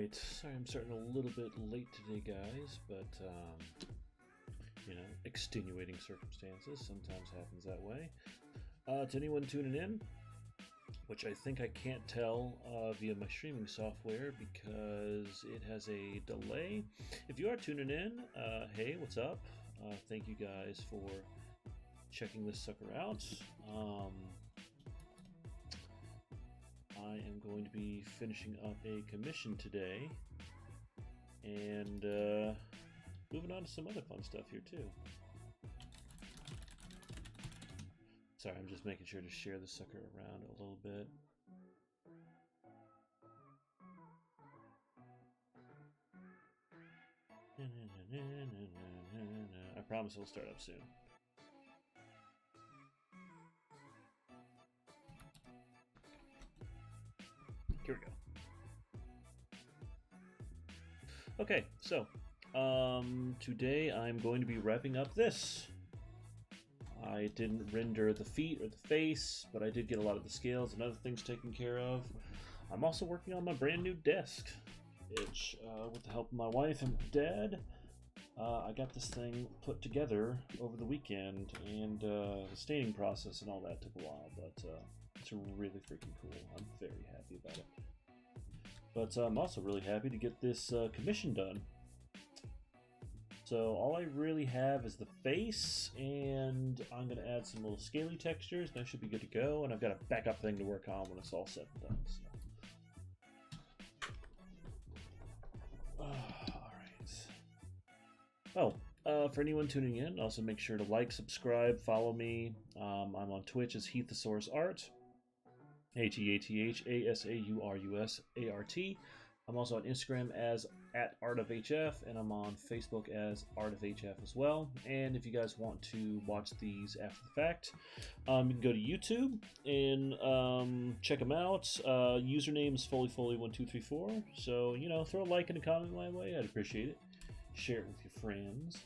Alright, sorry I'm starting a little bit late today, guys, but, you know, extenuating circumstances sometimes happens that way. To anyone tuning in, which I think I can't tell via my streaming software because it has a delay. If you are tuning in, hey, what's up? Thank you guys for checking this sucker out. I am going to be finishing up a commission today and moving on to some other fun stuff here too. Sorry, I'm just making sure to share the sucker around a little bit. I promise it'll start up soon. Here we go. Okay, so today I'm going to be wrapping up this. I didn't render the feet or the face, but I did get a lot of the scales and other things taken care of. I'm also working on my brand new desk, which, with the help of my wife and my dad, I got this thing put together over the weekend, and the staining process and all that took a while, but it's really freaking cool. I'm very happy about it. But I'm also really happy to get this commission done. So all I really have is the face, and I'm going to add some little scaly textures, and I should be good to go. And I've got a backup thing to work on when it's all said and done. So. All right. For anyone tuning in, also make sure to like, subscribe, follow me. I'm on Twitch as Heathosaurus Art. HEATHASAURUSART. I'm also on Instagram as @ArtofHF, and I'm on Facebook as ArtofHF as well. And if you guys want to watch these after the fact, you can go to YouTube and check them out. Username is FoleyFoley1234. So, you know, throw a like and a comment my way. I'd appreciate it. Share it with your friends.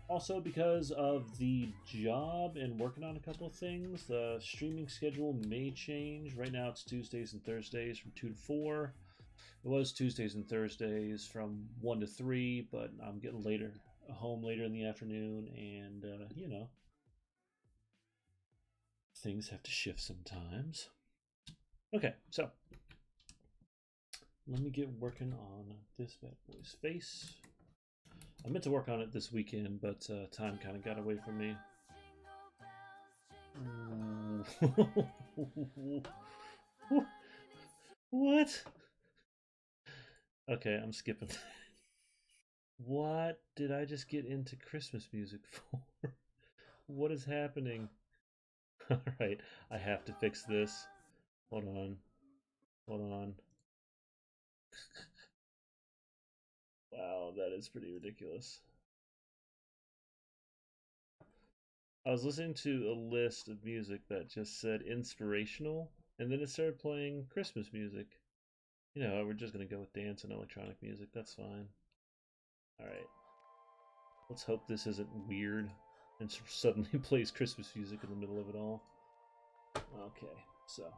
Also, because of the job and working on a couple of things, the streaming schedule may change. Right now it's Tuesdays and Thursdays from 2 to 4. It was Tuesdays and Thursdays from 1 to 3, but I'm getting home later in the afternoon, and, you know, things have to shift sometimes. Okay, so let me get working on this bad boy's face. I meant to work on it this weekend, but time kind of got away from me. What? Okay, I'm skipping. What did I just get into Christmas music for? What is happening? Alright, I have to fix this. Hold on. Hold on. Wow, that is pretty ridiculous. I was listening to a list of music that just said inspirational, and then it started playing Christmas music. You know, we're just gonna go with dance and electronic music, that's fine. Alright. Let's hope this isn't weird and suddenly plays Christmas music in the middle of it all. Okay, so.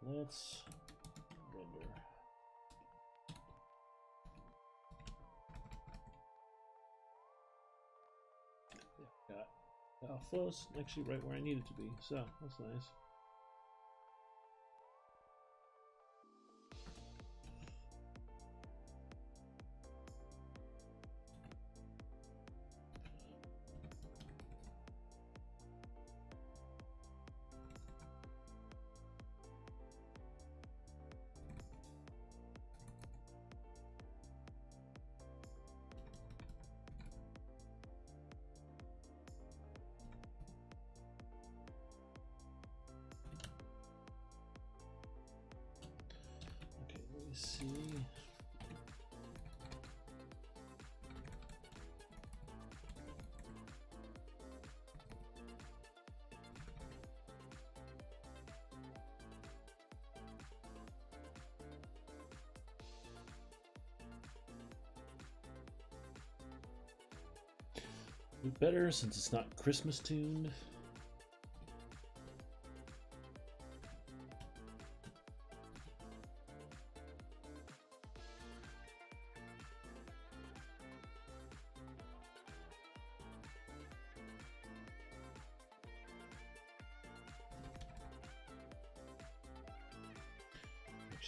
Let's render. Got flows actually right where I need it to be, so that's nice. See. Better since it's not Christmas tuned.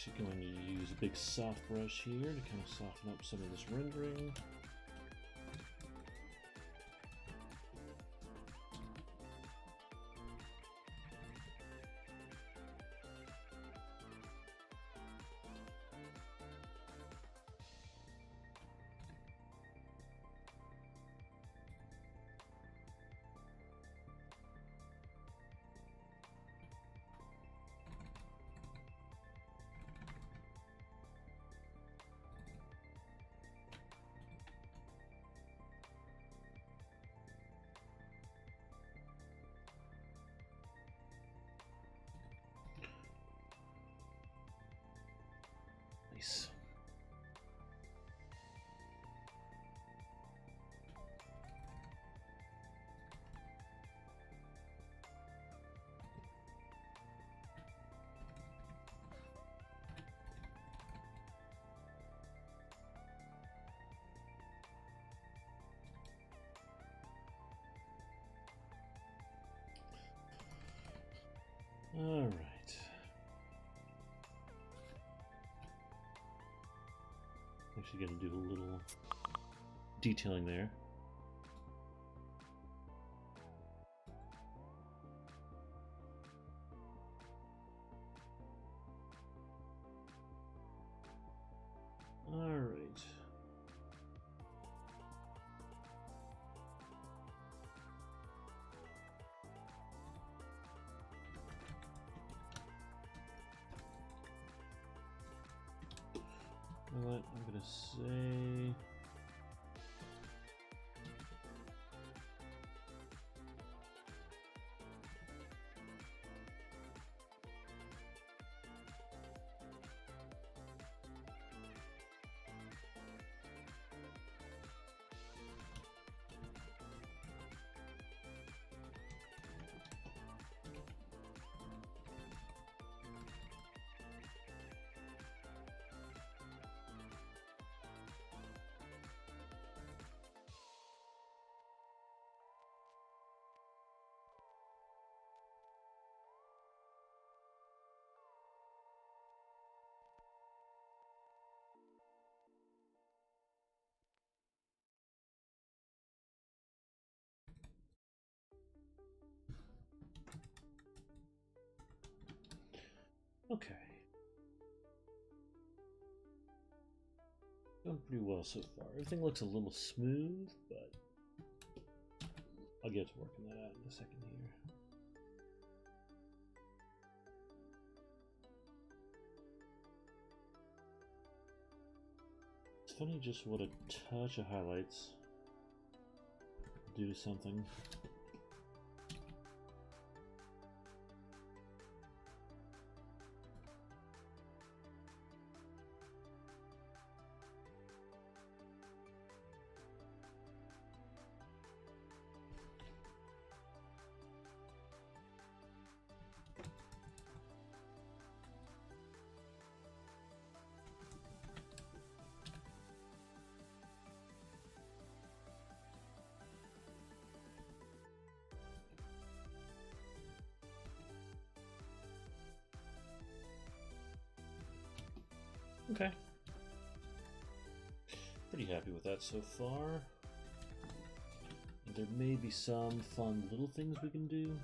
actually going to use a big soft brush here to kind of soften up some of this rendering. Nice. All right. Actually going to do a little detailing there. All right. What I'm gonna say. Okay. Going pretty well so far. Everything looks a little smooth, but I'll get to working that out in a second here. It's funny just what a touch of highlights do to something. Okay. Pretty happy with that so far. There may be some fun little things we can do.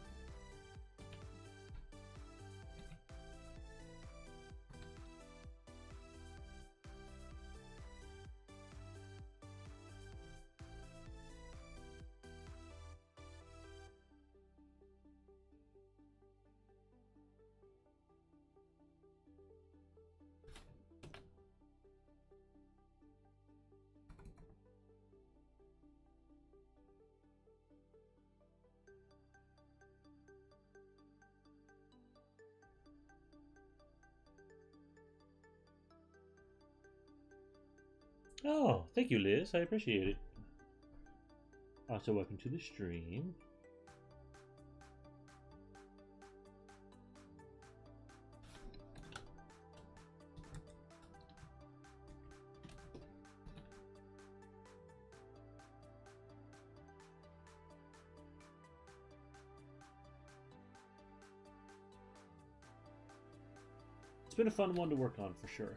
Oh, thank you, Liz. I appreciate it. Also, welcome to the stream. been a fun one to work on for sure.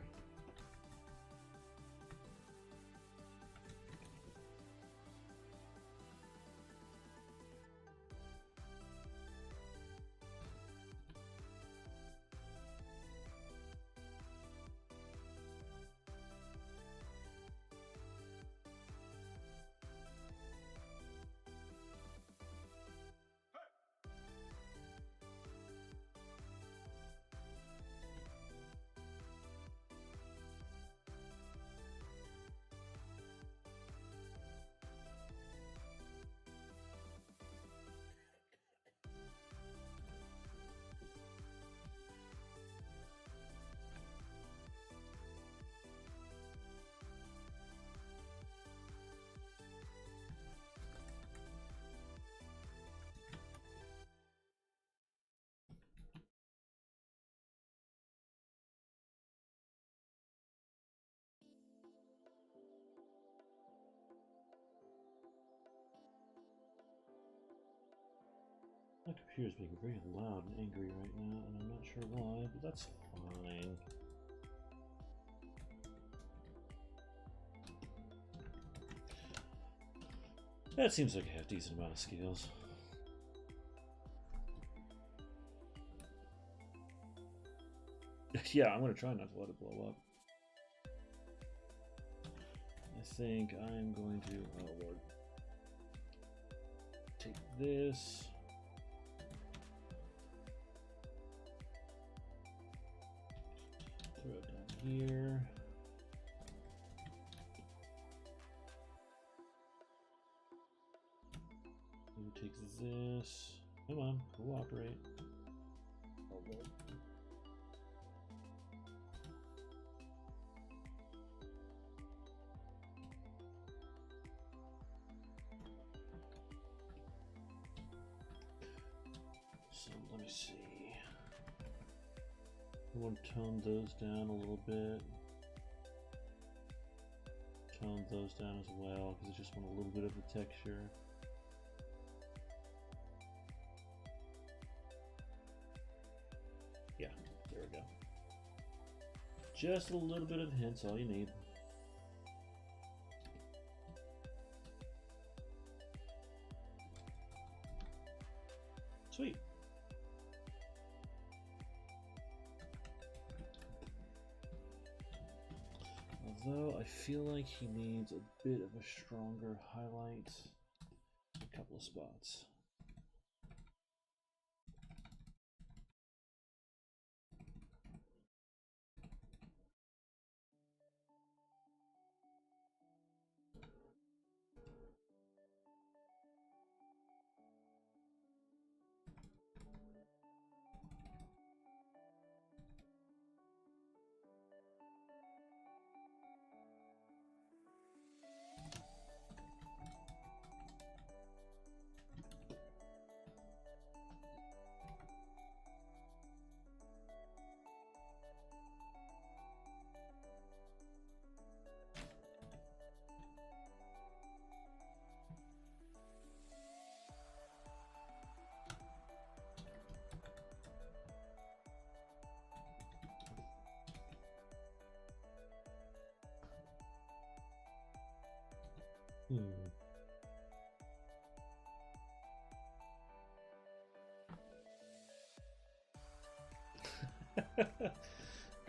My computer's being very loud and angry right now, and I'm not sure why, but that's fine. That seems like I have a decent amount of skills. Yeah, I'm gonna try not to let it blow up. I think I'm going to, oh lord, take this. Throw it down here. Who takes this? Come on, cooperate. Oh lord. So let me see. I want to tone those down a little bit. Tone those down as well because I just want a little bit of the texture. Yeah, there we go. Just a little bit of hints, all you need. Sweet. Although I feel like he needs a bit of a stronger highlight, a couple of spots.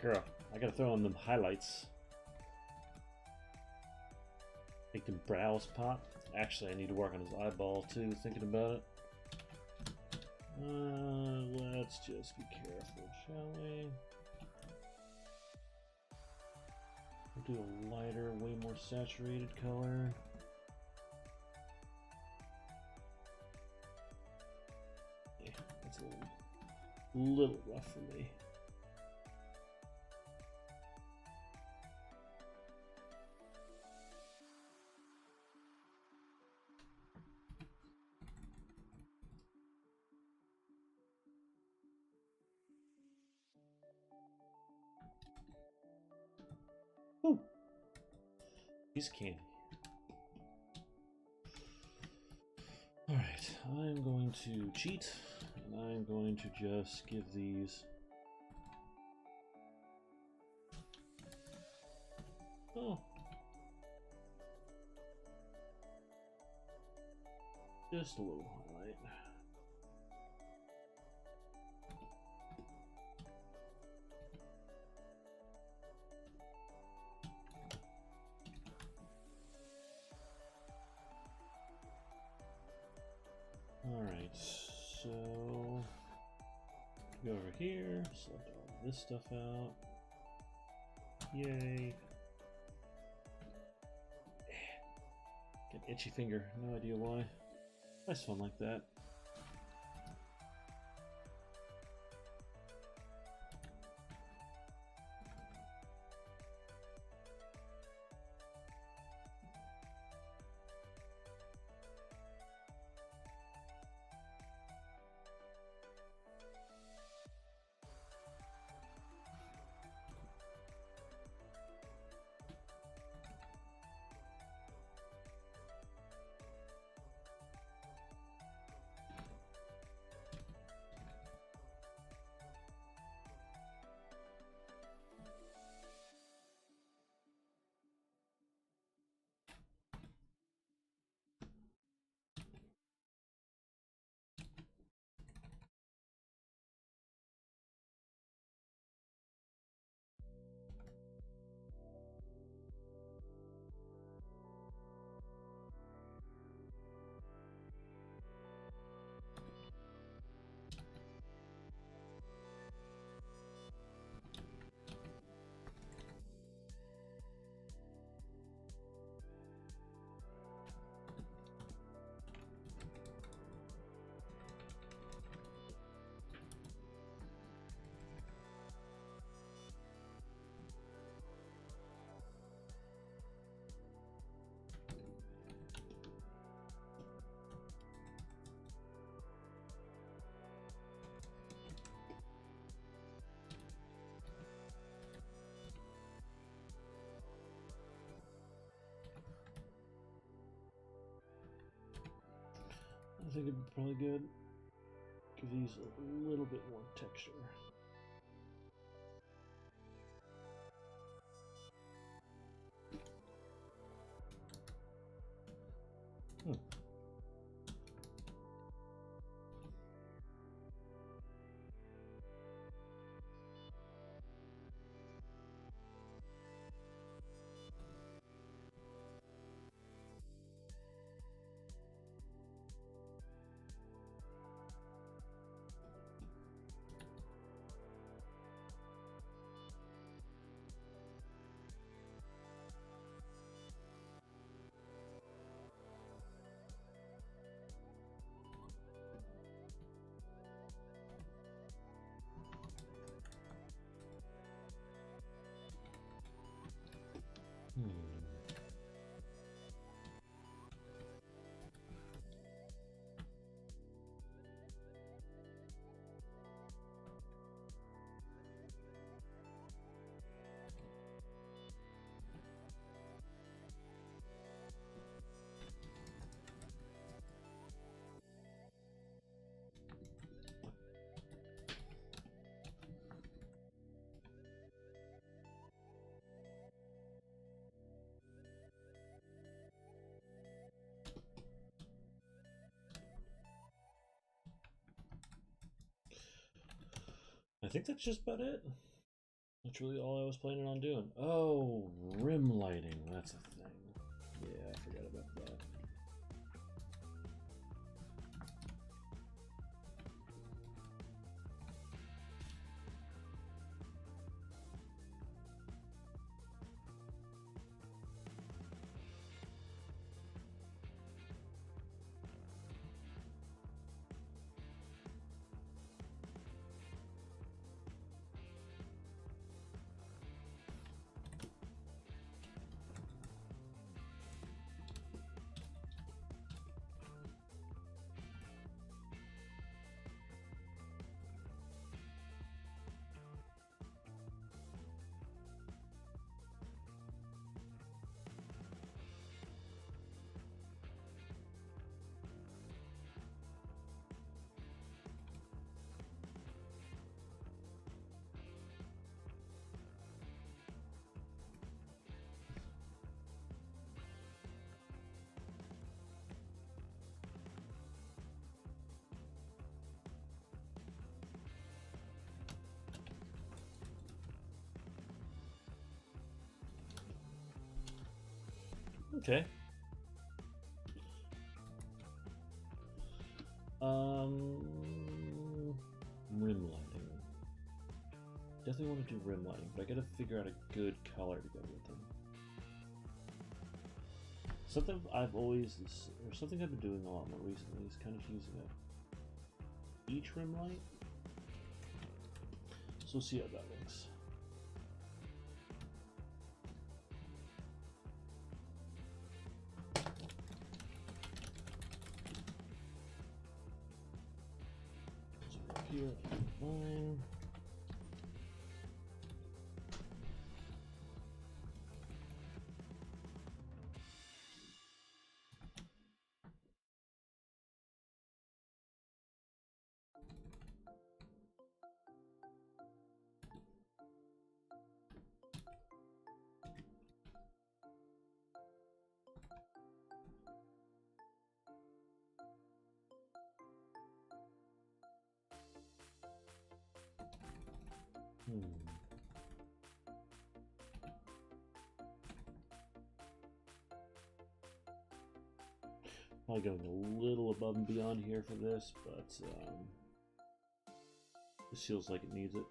Girl, I gotta throw in them highlights. Make them brows pop. Actually, I need to work on his eyeball too, thinking about it. Let's just be careful, shall we? We'll do a lighter, way more saturated color. Yeah, that's a little rough for me. Ooh. Piece of candy. Alright, I'm going to cheat, and I'm going to just give these Oh. Just a little highlight. Alright, so go over here, select all this stuff out. Yay. Get an itchy finger, no idea why. Nice fun like that. I think it'd be probably good. Give these a little bit more texture. I think that's just about it. That's really all I was planning on doing. Oh, rim lighting. That's a thing. Yeah, I forgot about that. Okay. Rim lighting. Definitely want to do rim lighting, but I gotta figure out a good color to go with them. Something something I've been doing a lot more recently is kind of using each rim light. So we'll see how that looks. So here, line. Probably going a little above and beyond here for this, but this feels like it needs it.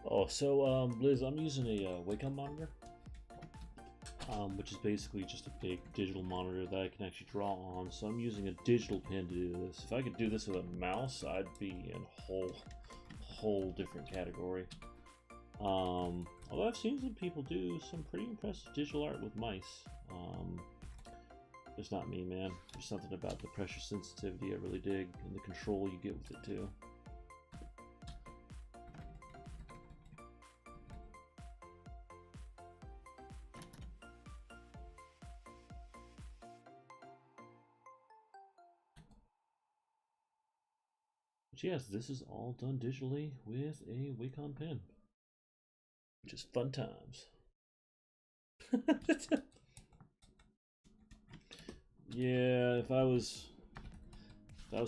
Oh, so Liz, I'm using a Wacom monitor, which is basically just a big digital monitor that I can actually draw on. So I'm using a digital pen to do this. If I could do this with a mouse, I'd be in a whole different category. Although I've seen some people do some pretty impressive digital art with mice. It's not me, man. There's something about the pressure sensitivity I really dig, and the control you get with it too. But yes, this is all done digitally with a Wacom pen. Just fun times. Yeah, if I was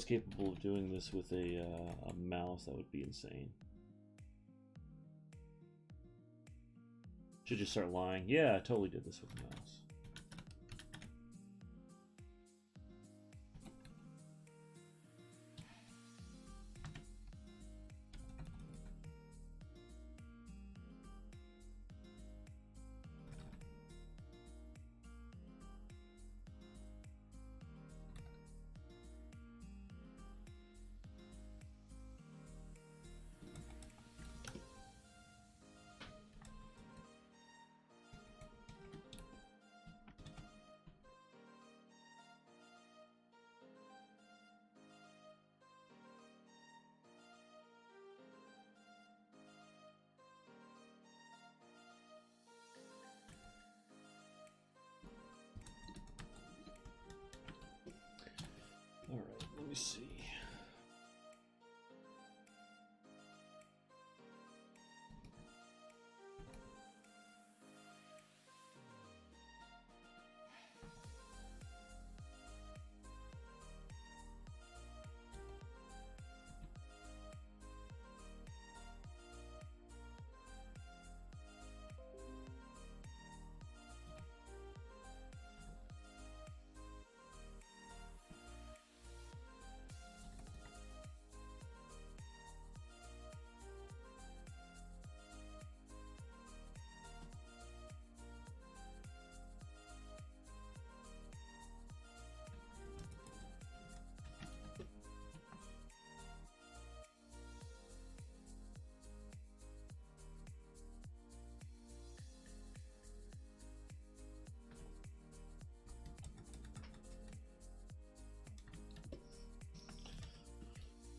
capable of doing this with a mouse, that would be insane. Should just start lying. Yeah, I totally did this with a mouse.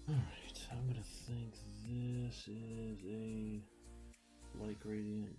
Alright, I'm gonna think this is a light gradient.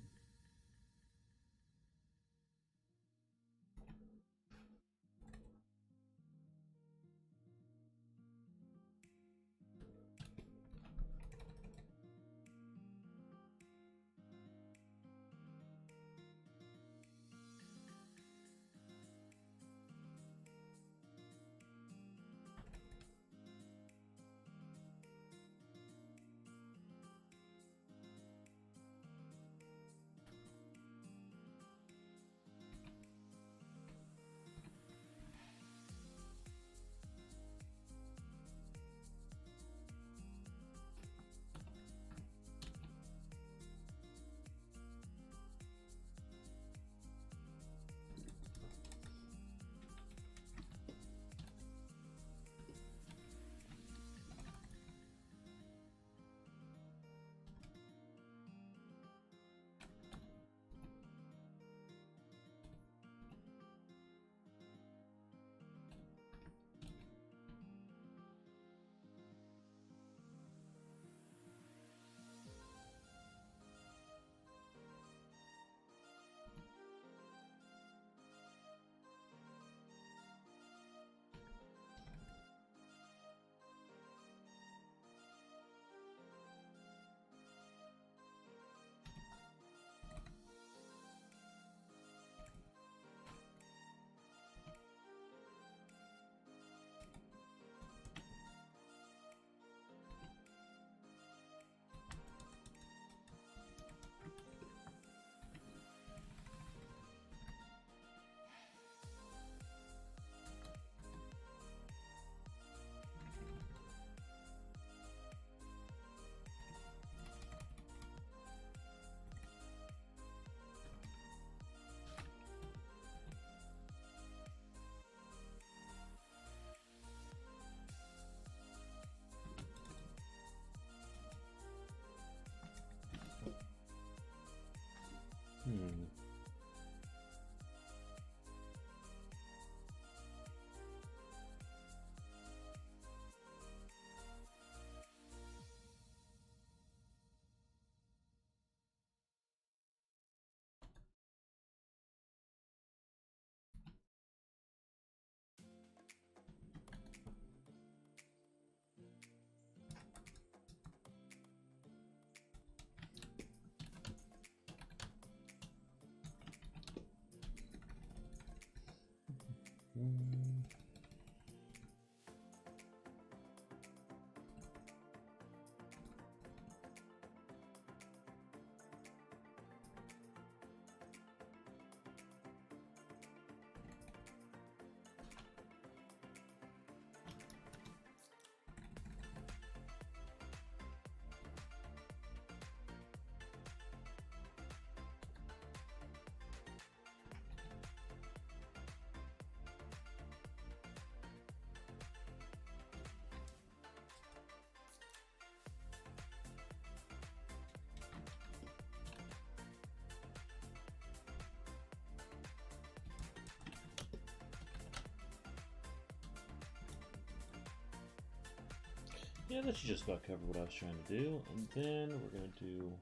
Yeah, that should just about cover what I was trying to do. And then we're going to do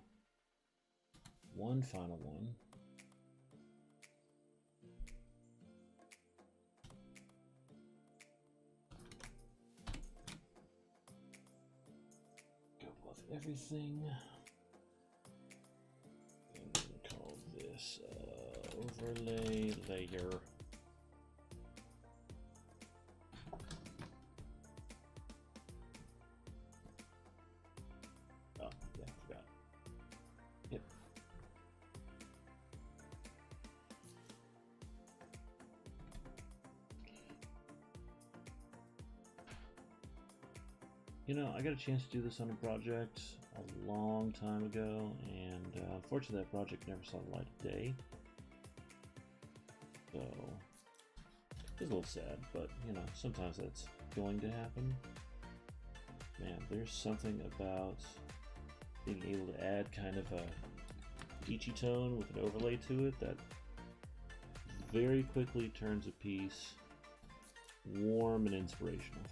one final one. Go above everything. And then call this overlay layer. You know, I got a chance to do this on a project a long time ago, and unfortunately that project never saw the light of day. So, it's a little sad, but, you know, sometimes that's going to happen. Man, there's something about being able to add kind of a peachy tone with an overlay to it that very quickly turns a piece warm and inspirational.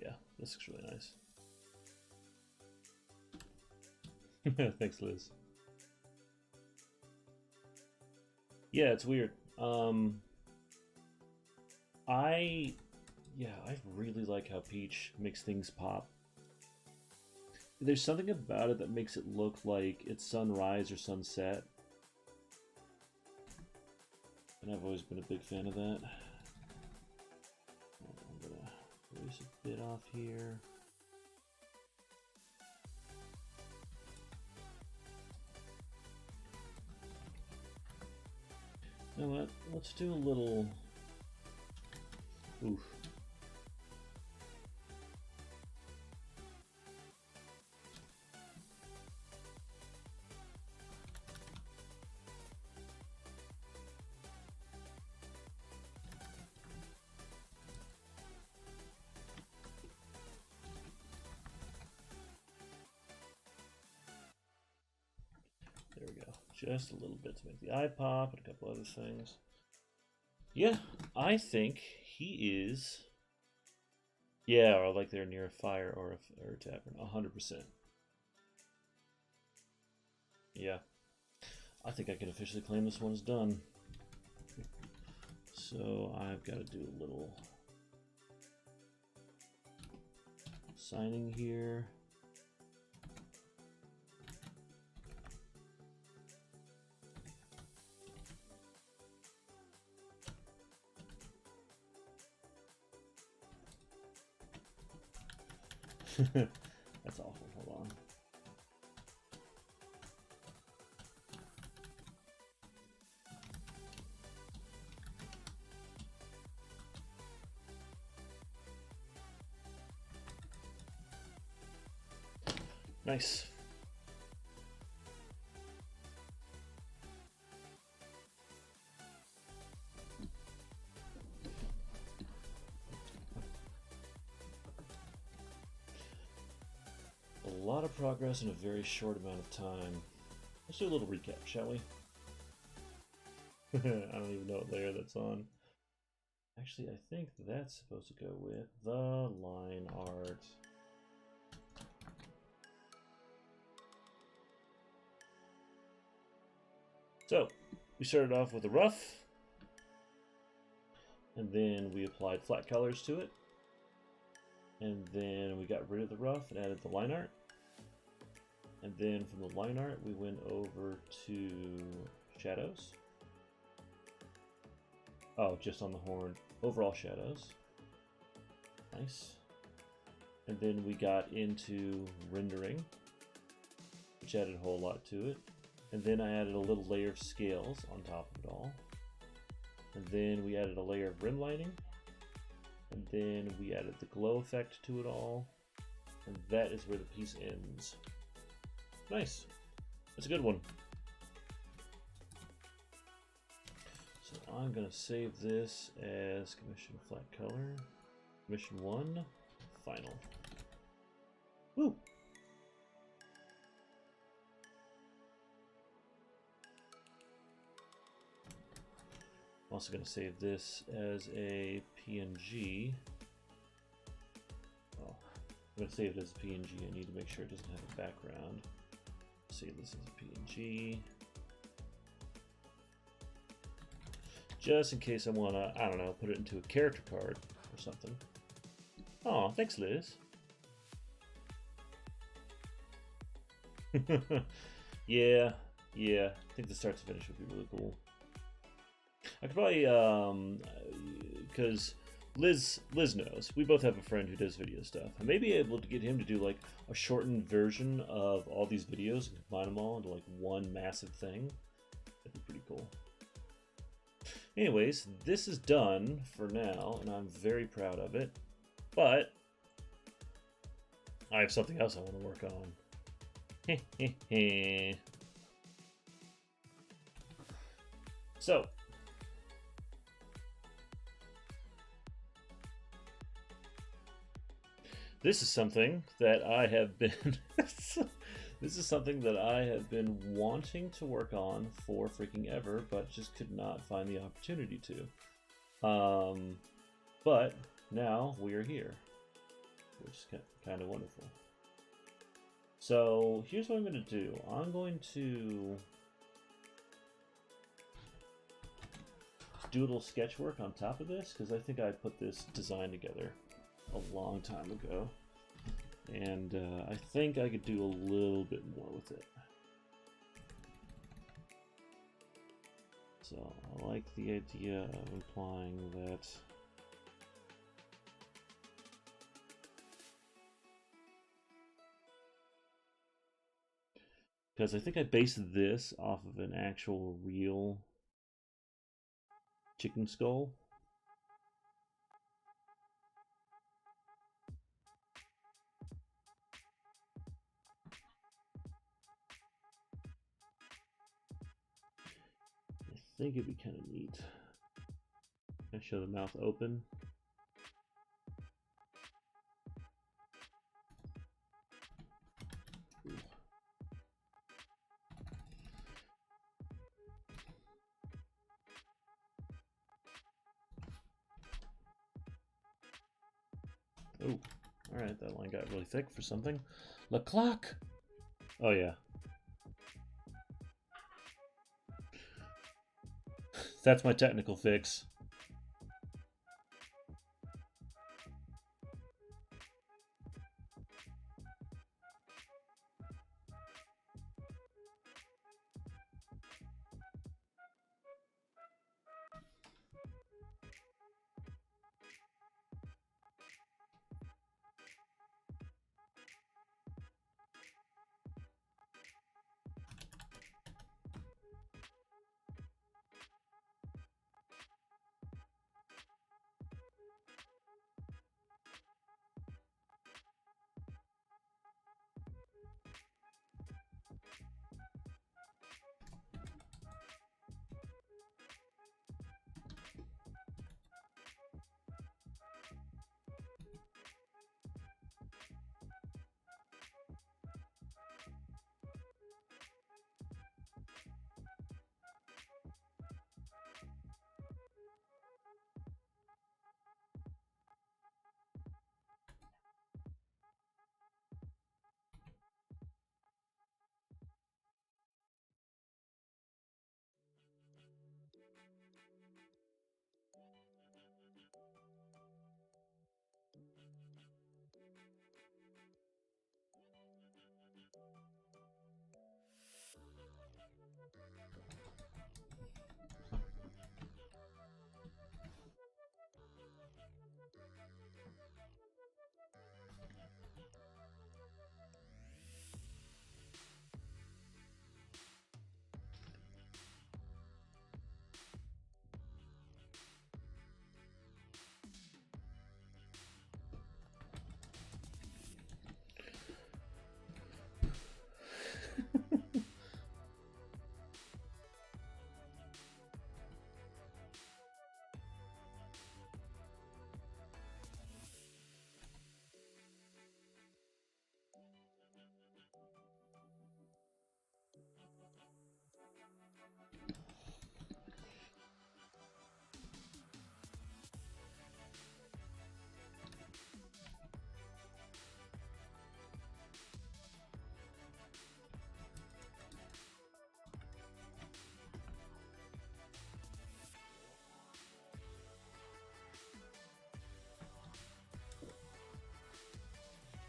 Yeah, this looks really nice. Thanks, Liz. Yeah, it's weird. I really like how Peach makes things pop. There's something about it that makes it look like it's sunrise or sunset. And I've always been a big fan of that. I'm gonna erase a bit off here. You know what? Let's do a little... Oof. There we go. Just a little bit to make the eye pop and a couple other things. Yeah, I think he is. Yeah, or like they're near a fire or a tavern. 100%. Yeah. I think I can officially claim this one's done. So I've got to do a little signing here. That's awful. Hold on. Nice. A lot of progress in a very short amount of time. Let's do a little recap, shall we? I don't even know what layer that's on. Actually, I think that's supposed to go with the line art. So, we started off with a rough, and then we applied flat colors to it, and then we got rid of the rough and added the line art, and then from the line art we went over to shadows. Oh, just on the horn. Overall shadows. Nice. And then we got into rendering, which added a whole lot to it. And then I added a little layer of scales on top of it all. And then we added a layer of rim lighting. And then we added the glow effect to it all. And that is where the piece ends. Nice. That's a good one. So I'm going to save this as commission flat color. Commission 1, final. Woo! I'm also going to save this as a PNG. Oh, I'm going to save it as a PNG. I need to make sure it doesn't have a background. Save this as a PNG. Just in case I want to, I don't know, put it into a character card or something. Oh, thanks, Liz. Yeah. I think the start to finish would be really cool. I could probably, because Liz knows. We both have a friend who does video stuff. I may be able to get him to do like a shortened version of all these videos and combine them all into like one massive thing. That'd be pretty cool. Anyways, this is done for now, and I'm very proud of it. But I have something else I want to work on. So, this is something that I have been this is something that I have been wanting to work on for freaking ever, but just could not find the opportunity to. But now we are here. which is kind of wonderful. So here's what I'm going to do. I'm going to do a little sketch work on top of this, because I think I put this design together a long time ago. And I think I could do a little bit more with it. So I like the idea of implying that because I think I based this off of an actual real chicken skull. I think it'd be kind of neat. I show the mouth open. Oh, alright, that line got really thick for something. The clock! Oh, yeah. That's my technical fix.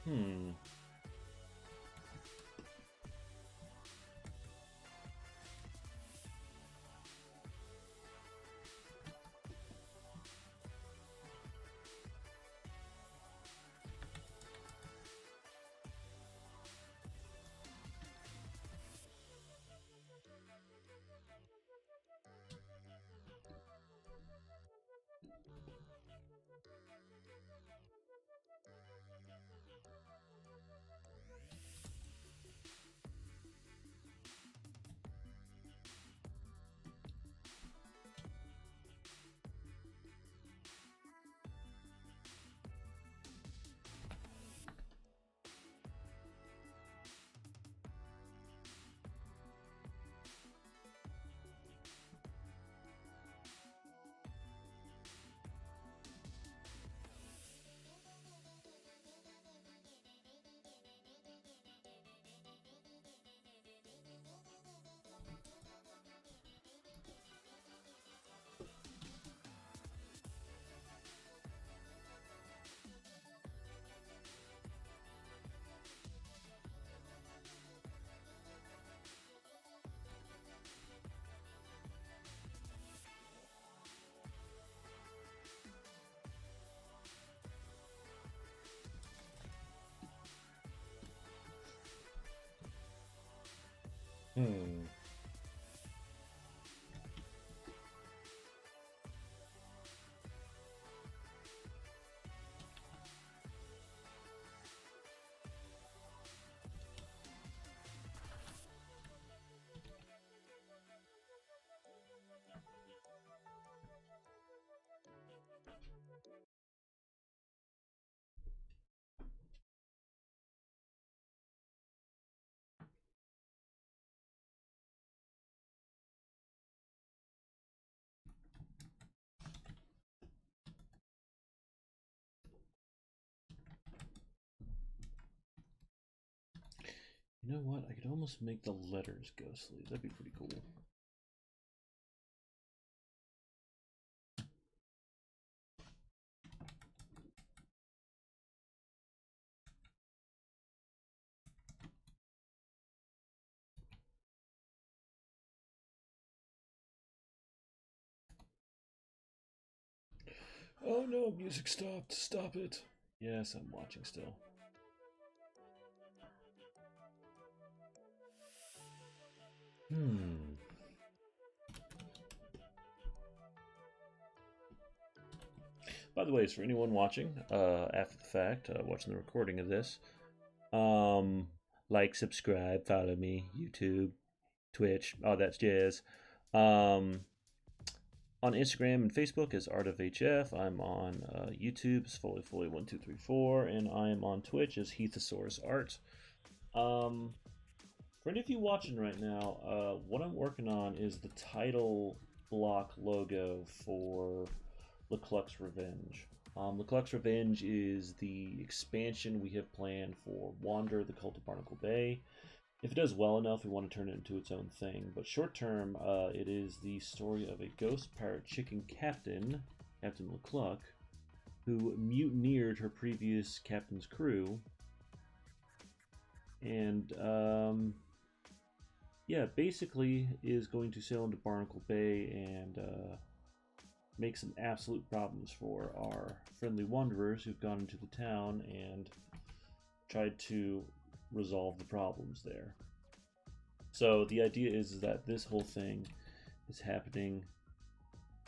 Hmm. Hmm. You know what? I could almost make the letters ghostly. That'd be pretty cool. Oh no, music stopped. Stop it. Yes, I'm watching still. Hmm. By the way, for anyone watching after the fact, watching the recording of this, um, like, subscribe, follow me, YouTube, Twitch, all that jazz. On Instagram and Facebook as Art of HF. I'm on YouTube as Foley1234, and I am on Twitch as Heathosaurus Art. For any of you watching right now, what I'm working on is the title block logo for Lecluck's Revenge. Lecluck's Revenge is the expansion we have planned for Wander, the Cult of Barnacle Bay. If it does well enough, we want to turn it into its own thing. But short term, it is the story of a ghost pirate chicken captain, Captain Lecluck, who mutineered her previous captain's crew. And, yeah, basically is going to sail into Barnacle Bay and make some absolute problems for our friendly wanderers who've gone into the town and tried to resolve the problems there. So the idea is that this whole thing is happening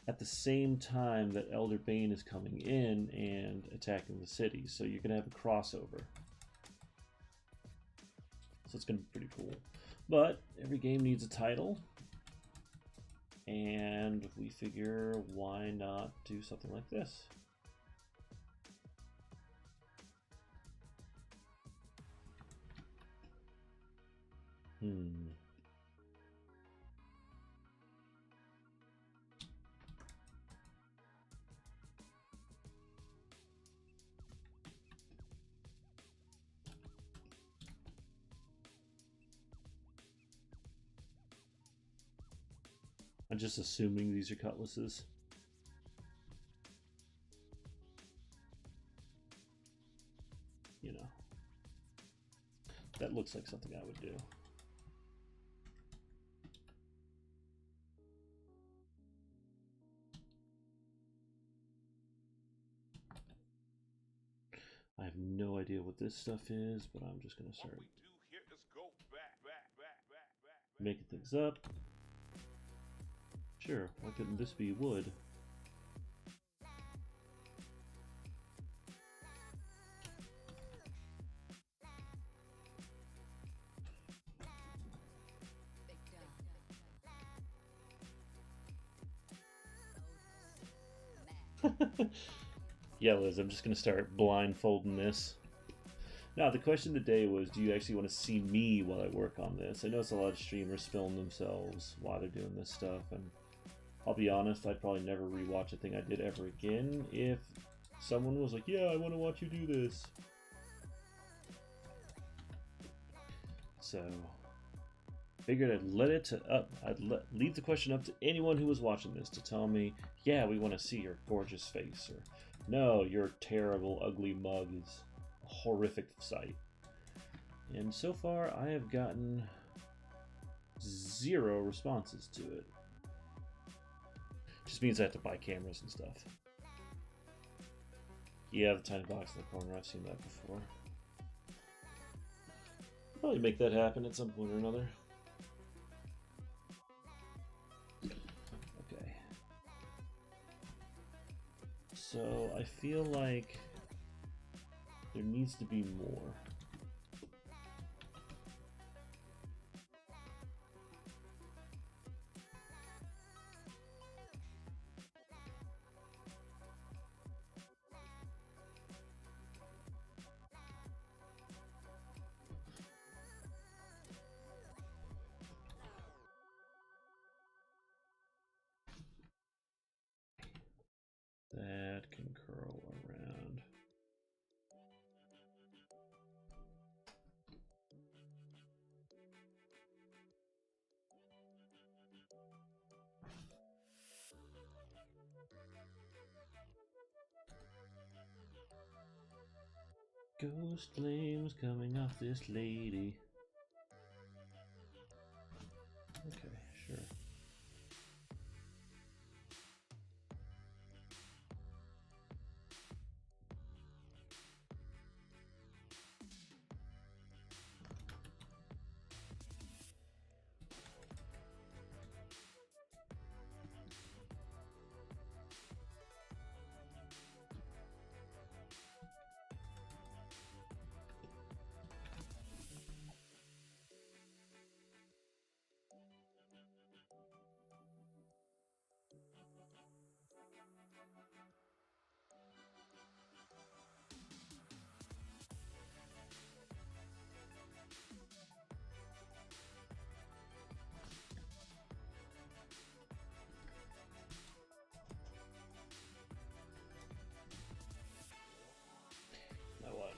at the same time that Elder Bane is coming in and attacking the city. So you're going to have a crossover. So it's going to be pretty cool. But every game needs a title. And we figure, why not do something like this? I'm just assuming these are cutlasses. You know, that looks like something I would do. I have no idea what this stuff is, but I'm just going to start making things up. Sure, why couldn't this be wood? Yeah, Liz, I'm just going to start blindfolding this. Now, the question of the day was, do you actually want to see me while I work on this? I notice a lot of streamers film themselves while they're doing this stuff, and I'll be honest, I'd probably never rewatch a thing I did ever again if someone was like, yeah, I want to watch you do this. So, figured I'd leave the question up to anyone who was watching this to tell me, yeah, we want to see your gorgeous face, or no, your terrible, ugly mug is a horrific sight. And so far, I have gotten 0 responses to it. Just means I have to buy cameras and stuff. Yeah, the tiny box in the corner, I've seen that before. I'll probably make that happen at some point or another. So I feel like there needs to be more. That can curl around. Ghost flames coming off this lady. Okay, sure. Now what?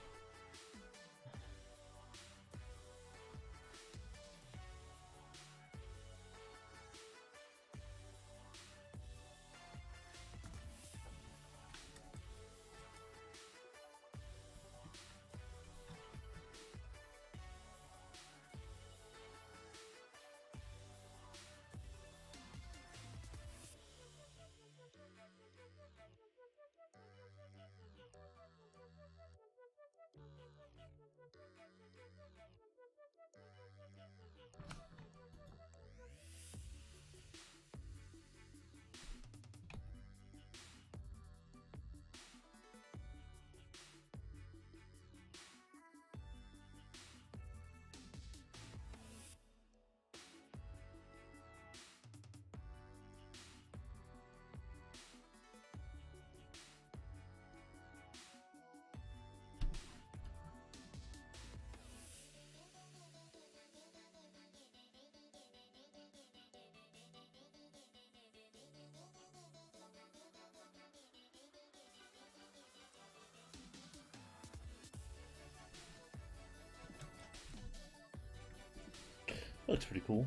Looks pretty cool.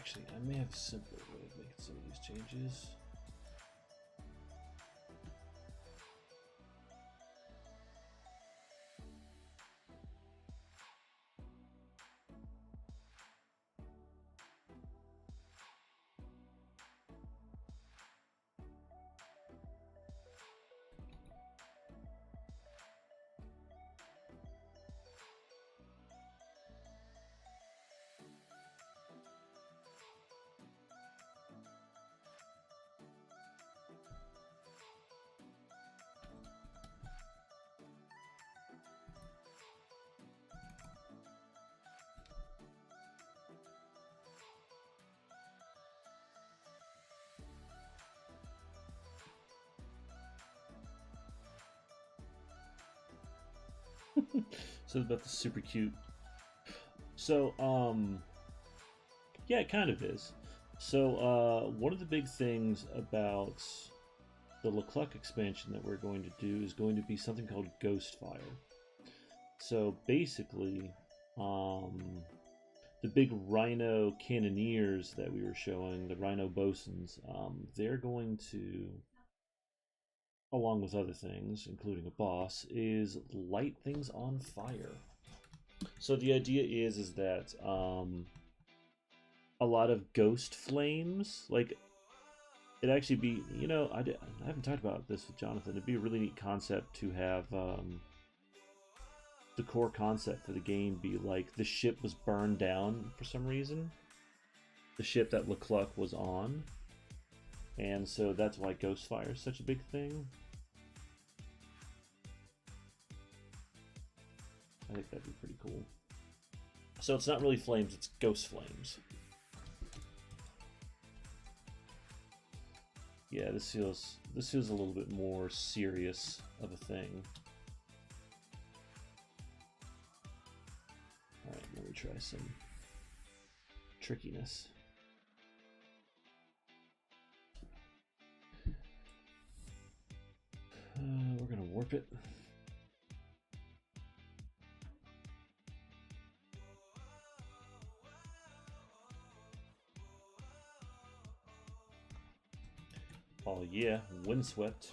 Actually, I may have a simpler way of making some of these changes. So about the super cute. So yeah, it kind of is. So one of the big things about the LeCluck expansion that we're going to do is going to be something called Ghostfire. So basically, the big Rhino Cannoneers that we were showing, the Rhino Bosuns, they're going to, along with other things, including a boss, is light things on fire. So the idea is that a lot of ghost flames, like it'd actually be, you know, I haven't talked about this with Jonathan. It'd be a really neat concept to have the core concept for the game be like the ship was burned down for some reason, the ship that LeCluck was on, and so that's why Ghostfire is such a big thing. I think that'd be pretty cool. So it's not really flames, it's ghost flames. Yeah, this feels a little bit more serious of a thing. Alright, let me try some trickiness. We're gonna warp it. Oh yeah, windswept.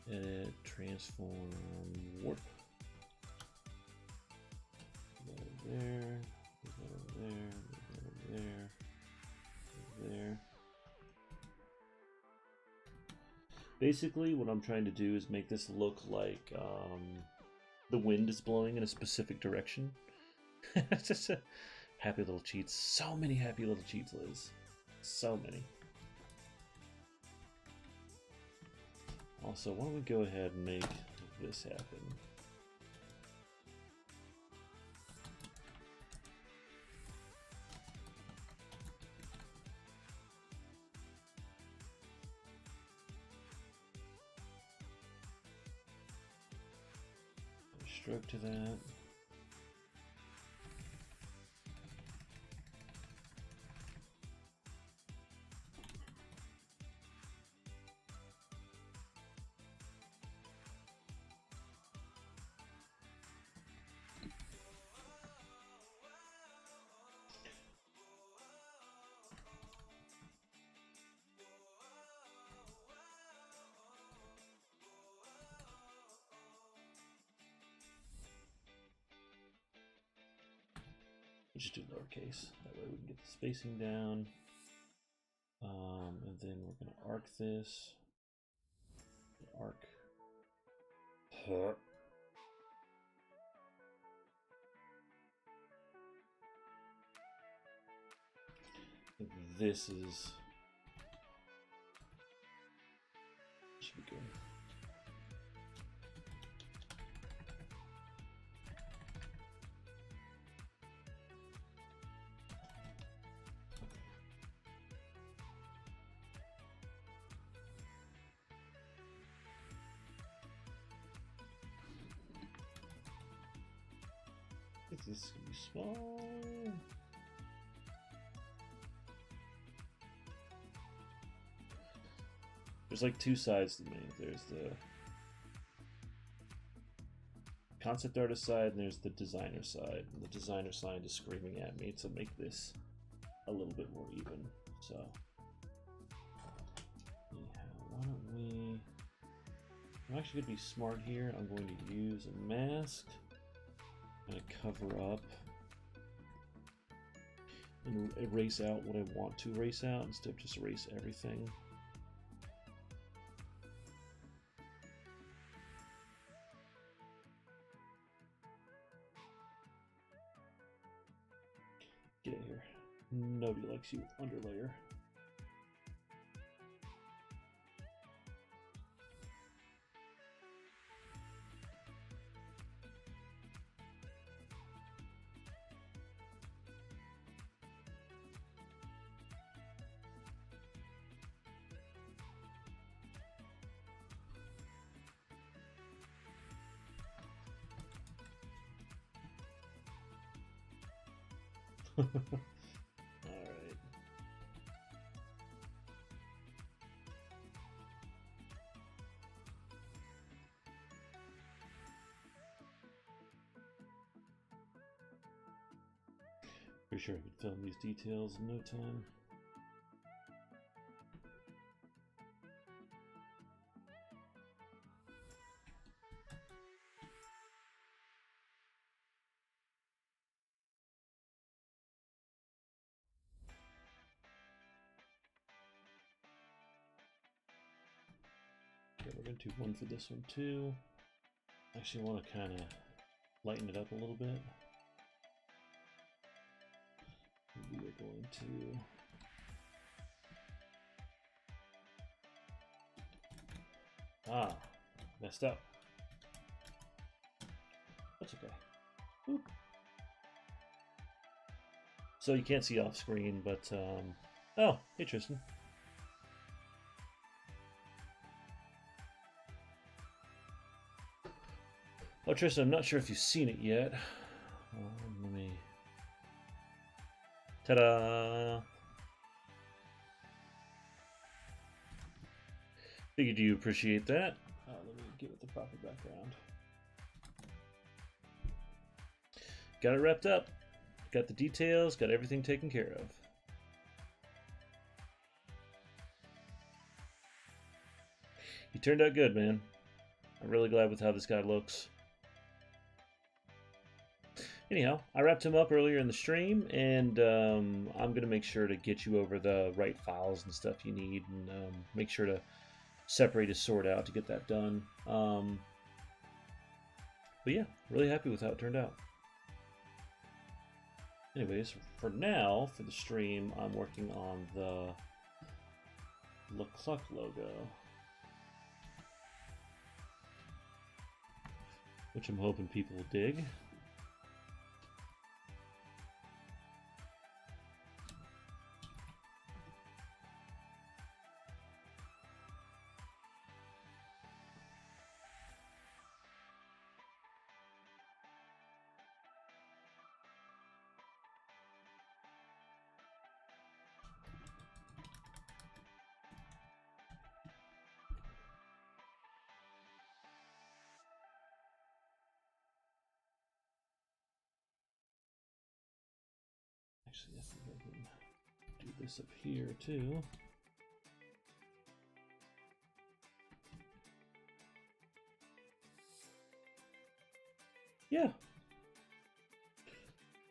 Edit, transform, warp. Go there, go there, go there, go there. Basically, what I'm trying to do is make this look like the wind is blowing in a specific direction. It's just a happy little cheats. So many happy little cheats, Liz. So many. Also, why don't we go ahead and make this happen? Stroke to that. We'll just do lowercase. That way we can get the spacing down. And then we're going to arc this. Arc. I think this is... should be good. This is gonna be small. There's like two sides to me. There's the concept artist side and there's the designer side. And the designer side is screaming at me to make this a little bit more even. So, anyhow, why don't we... I'm actually going to be smart here. I'm going to use a mask. I'm going to cover up and erase out what I want to erase out instead of just erase everything. Get in here. Nobody likes you with underlayer. All right. Pretty sure I could film these details in no time. Okay, we're going to do one for this one too. Actually, want to kind of lighten it up a little bit. We are going to messed up. That's okay. Oop. So you can't see off screen, but oh, hey Tristan. Oh Tristan, I'm not sure if you've seen it yet. Let me. Ta-da! Figured you appreciate that. Let me give it the proper background. Got it wrapped up. Got the details. Got everything taken care of. You turned out good, man. I'm really glad with how this guy looks. Anyhow, I wrapped him up earlier in the stream, and I'm going to make sure to get you over the right files and stuff you need, and make sure to separate his sword out to get that done. But yeah, really happy with how it turned out. Anyways, for now, for the stream, I'm working on the Lecluck logo, which I'm hoping people will dig. Actually, I think I can do this up here too. Yeah.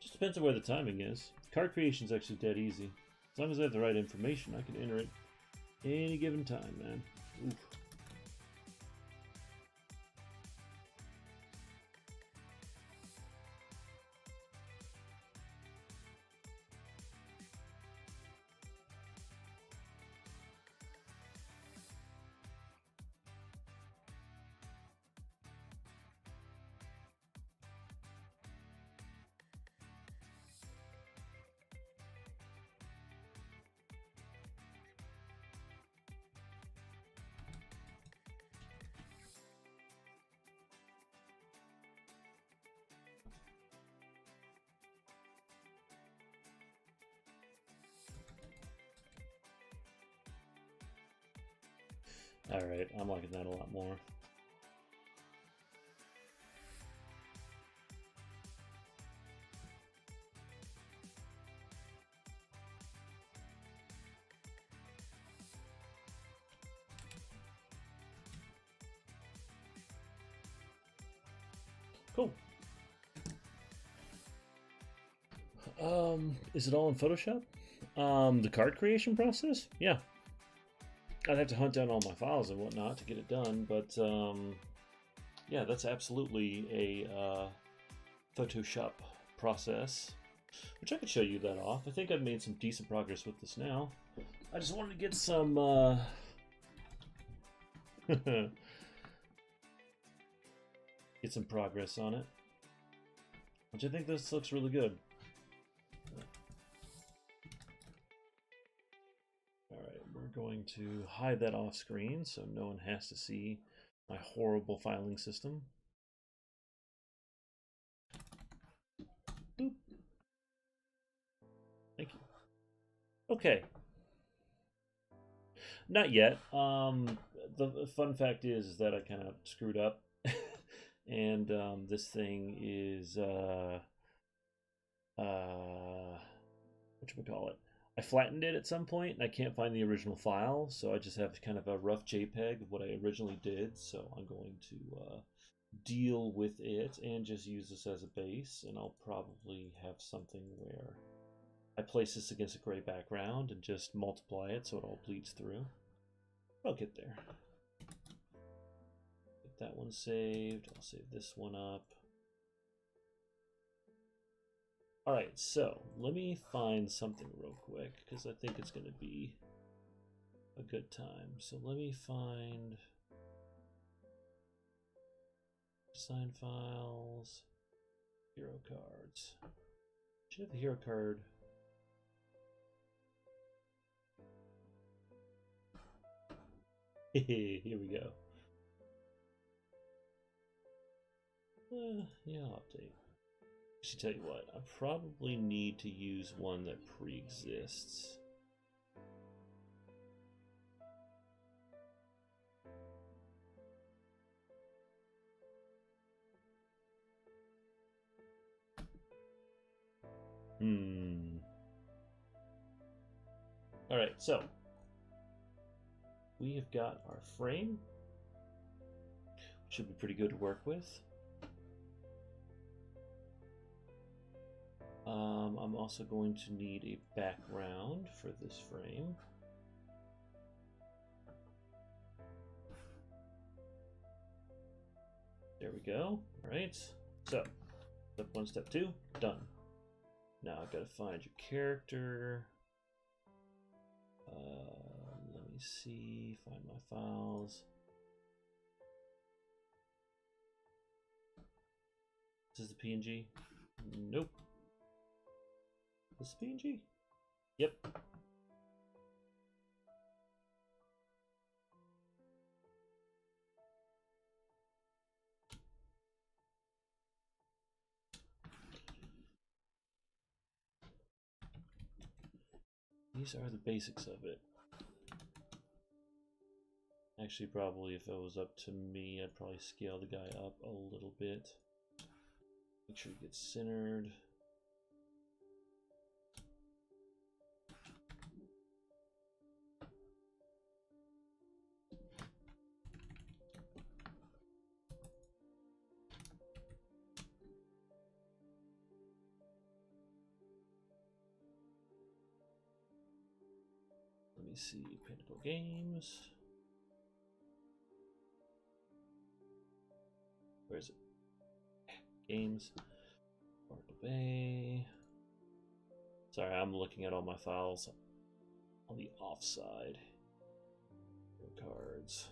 Just depends on where the timing is. Card creation is actually dead easy. As long as I have the right information, I can enter it any given time, man. Oof. Alright, I'm liking that a lot more. Cool. Is it all in Photoshop? The card creation process? Yeah. I'd have to hunt down all my files and whatnot to get it done, but yeah, that's absolutely a Photoshop process, which I could show you that off. I think I've made some decent progress with this now. I just wanted to get some get some progress on it, which I think this looks really good. Alright, we're going to hide that off screen so no one has to see my horrible filing system. Boop. Thank you. Okay. Not yet. The fun fact is that I kind of screwed up. And this thing is whatchamacallit? I flattened it at some point and I can't find the original file, so I just have kind of a rough JPEG of what I originally did. So I'm going to deal with it and just use this as a base, and I'll probably have something where I place this against a gray background and just multiply it so it all bleeds through. I'll get there. Get that one saved. I'll save this one up. Alright, so let me find something real quick because I think it's going to be a good time. So let me find design files, hero cards. Should have a hero card. Here we go. Yeah, I'll update. I should tell you what, I probably need to use one that pre-exists. Alright, so we have got our frame. Should be pretty good to work with. I'm also going to need a background for this frame. There we go. All right. So, step one, step two, done. Now I've got to find your character. Let me see. Find my files. Is this the PNG? Nope. This is PNG? Yep. These are the basics of it. Actually, probably if it was up to me, I'd probably scale the guy up a little bit. Make sure he gets centered. Let me see, Pinnacle Games. Where is it? Games. Oracle Bay. Sorry, I'm looking at all my files on the off side. Cards.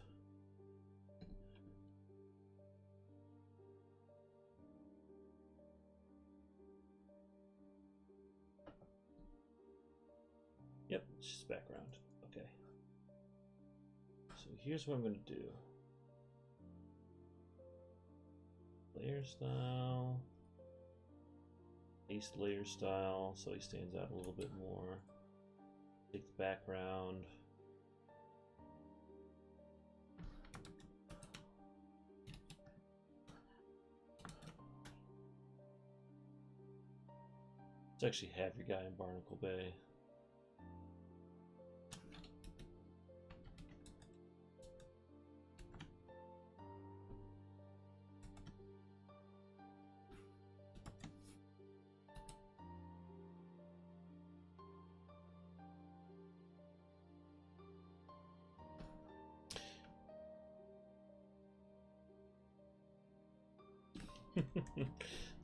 Yep, it's just background. Okay. So here's what I'm going to do. Layer style. Paste layer style so he stands out a little bit more. Take the background. Let's actually have your guy in Barnacle Bay.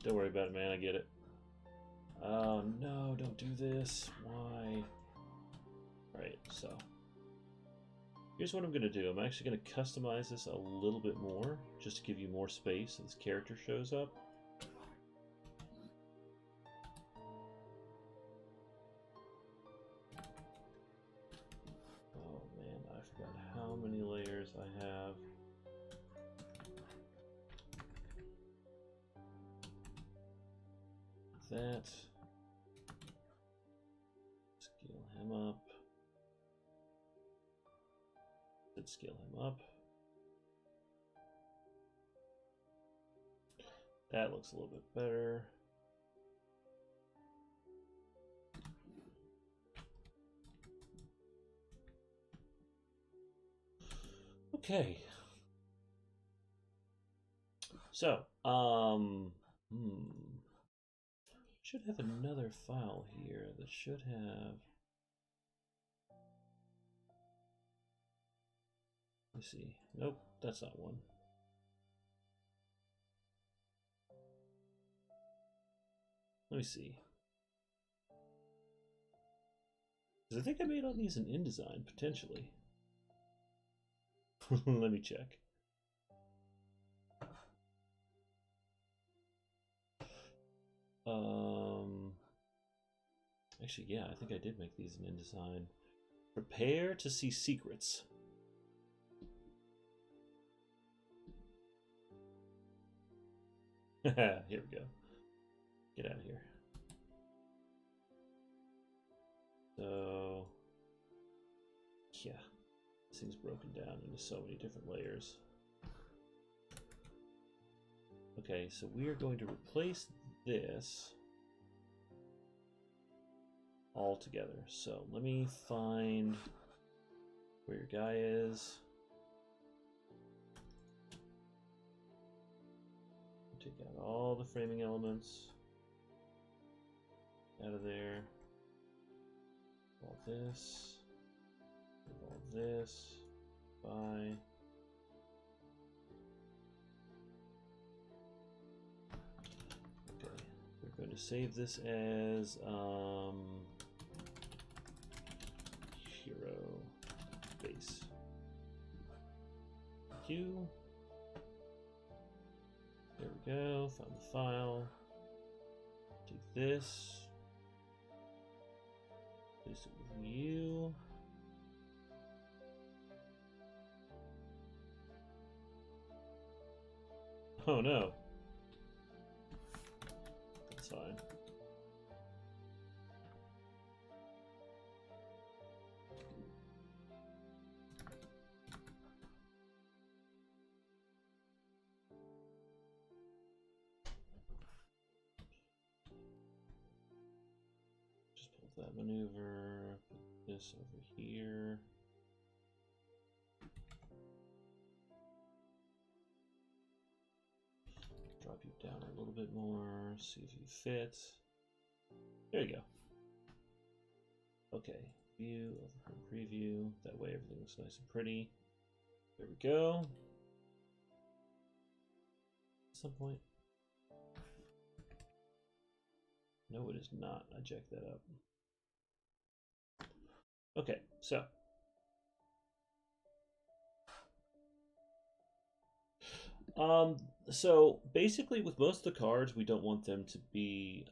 Don't worry about it, man. I get it. Oh, no, don't do this. Why? Alright, so. Here's what I'm going to do. I'm actually going to customize this a little bit more, just to give you more space so this character shows up. Oh, man, I forgot how many layers I have. That. Scale him up. Let's scale him up. That looks a little bit better. Okay. So, should have another file here that should have. Let me see. Nope, that's not one. Let me see. Because I think I made all these in InDesign, potentially. Let me check. Actually, yeah, I think I did make these in InDesign. Prepare to see secrets. Here we go. Get out of here. So, yeah, this thing's broken down into so many different layers. Okay, so we are going to replace this all together. So let me find where your guy is. Take out all the framing elements out of there. All this. All this. Bye. Okay, we're going to save this as hero base. Q. There we go. Found the file. Take this. Place it with you. Oh no. That's fine. Just pull that maneuver, put this over here. Drop you down a little bit more, see if you fit. There you go. Okay, view, overhead preview. That way everything looks nice and pretty. There we go. At some point. No, it is not. I jacked that up. Okay, so. So basically with most of the cards, we don't want them to be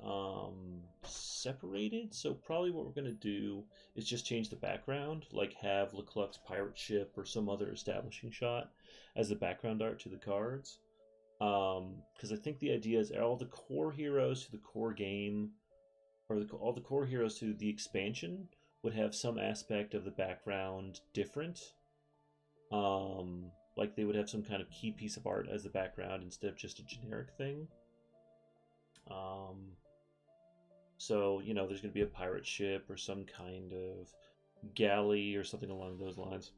separated. So probably what we're going to do is just change the background, like have Leclerc's pirate ship or some other establishing shot as the background art to the cards. Because I think the idea is all the core heroes to the core game, or all the core heroes to the expansion would have some aspect of the background different. Like they would have some kind of key piece of art as the background instead of just a generic thing. So, you know, there's going to be a pirate ship or some kind of galley or something along those lines.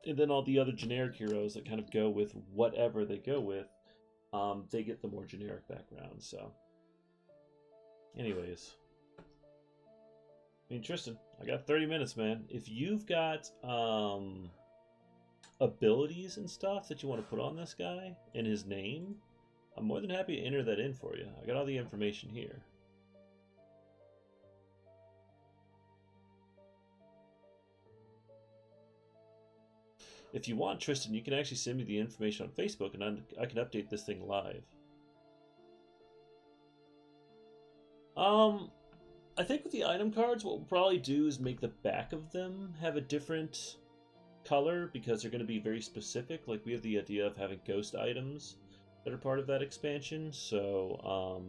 And then all the other generic heroes that kind of go with whatever they go with, they get the more generic background. So, anyways. I mean, Tristan, I got 30 minutes, man. If you've got abilities and stuff that you want to put on this guy and his name, I'm more than happy to enter that in for you. I got all the information here. If you want, Tristan, you can actually send me the information on Facebook, and I can update this thing live. I think with the item cards, what we'll probably do is make the back of them have a different color, because they're going to be very specific. Like, we have the idea of having ghost items that are part of that expansion, so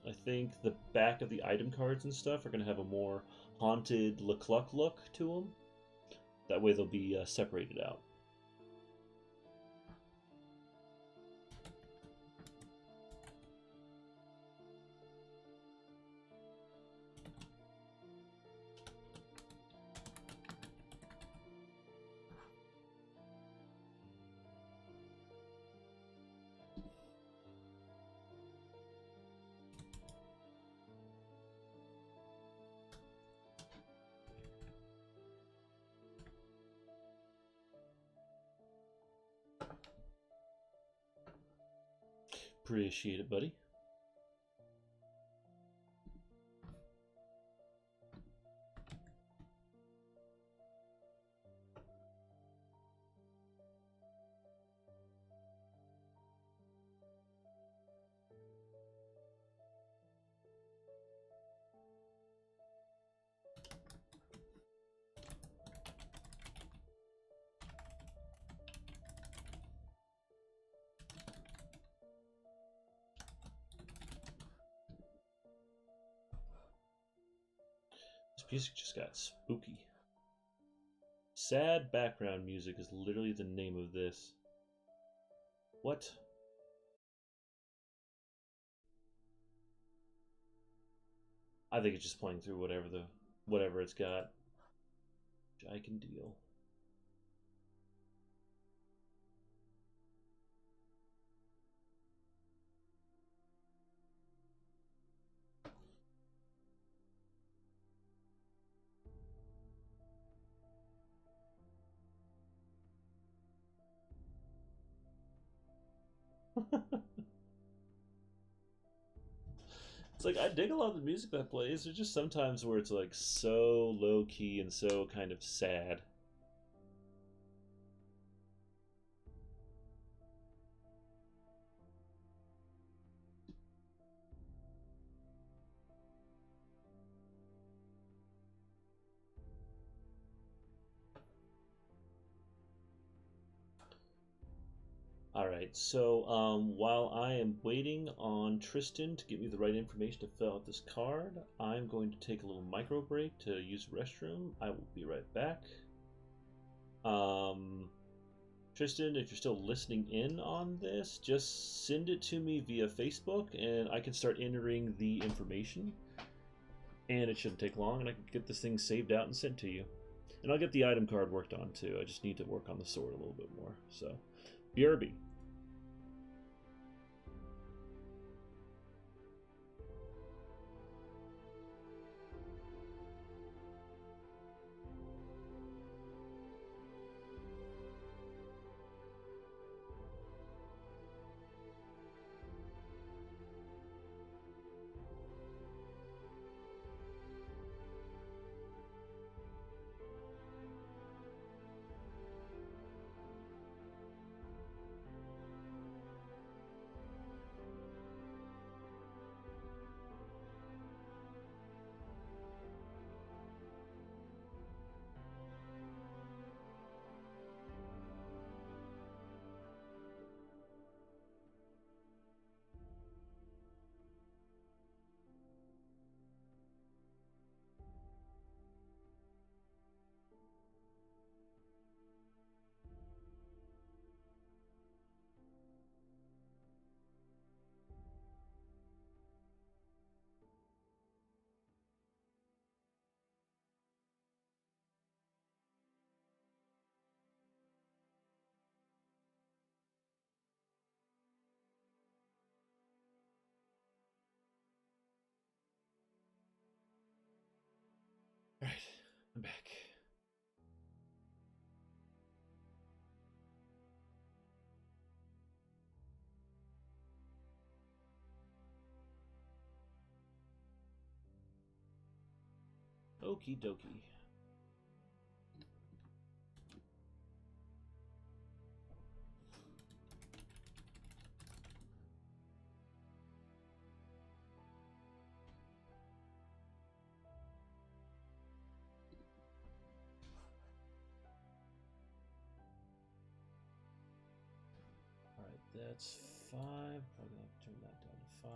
I think the back of the item cards and stuff are going to have a more haunted Lecluck look to them. That way they'll be separated out. Appreciate it, buddy. This music just got spooky. Sad background music is literally the name of this. What? I think it's just playing through whatever it's got. Which I can deal. It's like, I dig a lot of the music that plays. There's just sometimes where it's like so low key and so kind of sad. Alright, so while I am waiting on Tristan to get me the right information to fill out this card, I'm going to take a little micro break to use the restroom. I will be right back. Tristan, if you're still listening in on this, just send it to me via Facebook and I can start entering the information. And it shouldn't take long, and I can get this thing saved out and sent to you. And I'll get the item card worked on too. I just need to work on the sword a little bit more. So, BRB. Okie dokie. Alright, that's 5. Probably gonna have to turn that down to 5.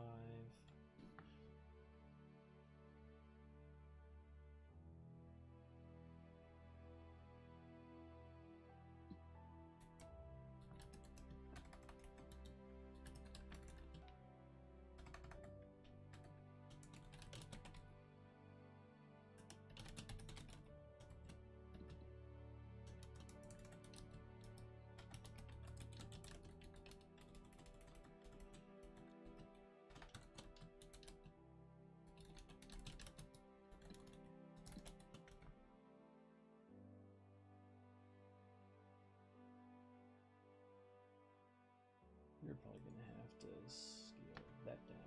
You're probably going to have to scale that down.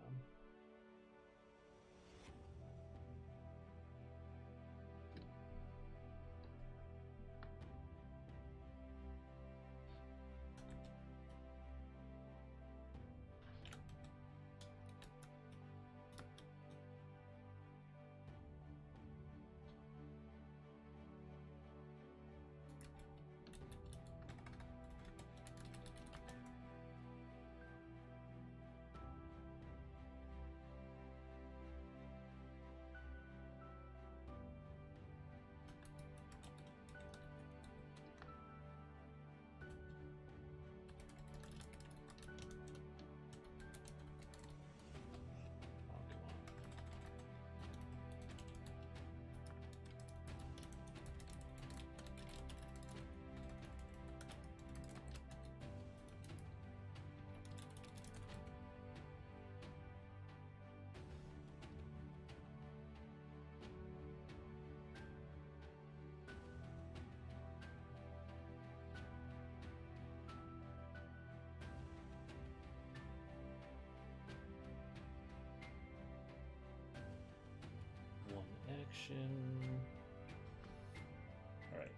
Action. All right.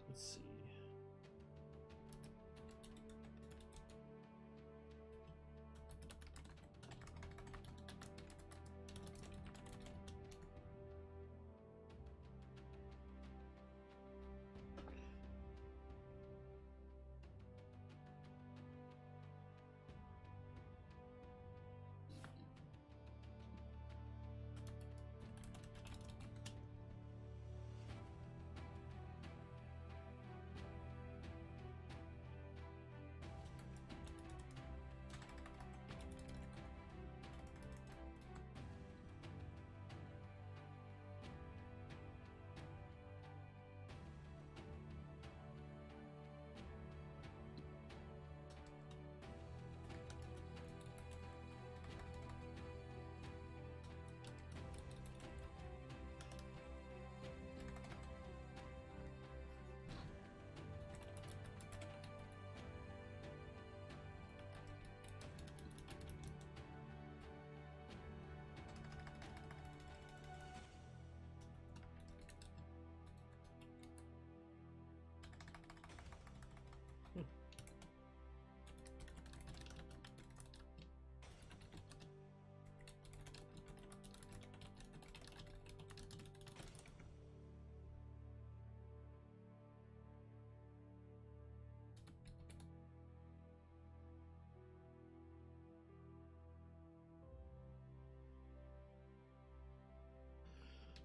Let's see.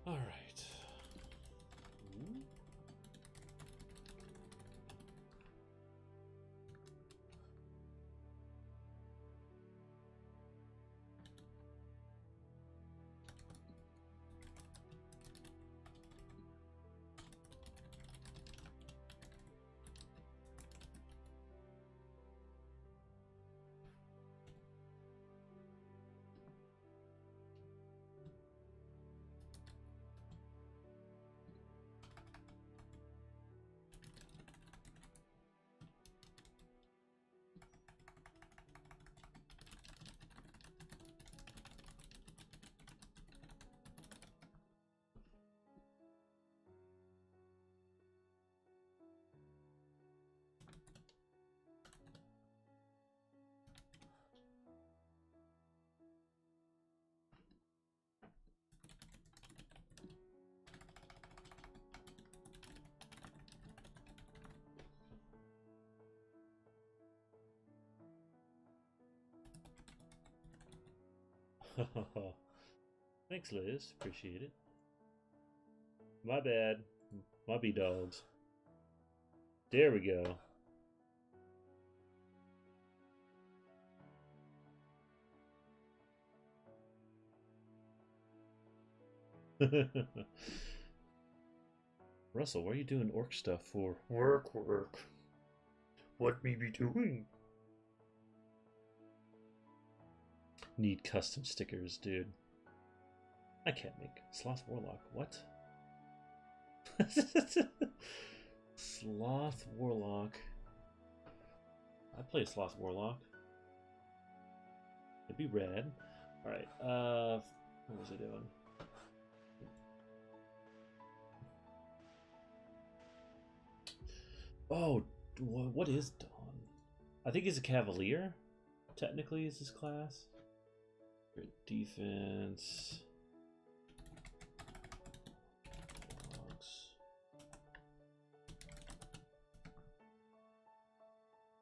All right. Thanks, Liz. Appreciate it. My bad. My B-dogs. There we go. Russell, what are you doing orc stuff for? Work. What me be doing? Need custom stickers, dude. I can't make Sloth Warlock. What? Sloth Warlock. I play Sloth Warlock. It'd be rad. Alright, what was I doing? Oh, what is Dawn? I think he's a Cavalier, technically, is his class. Good defense.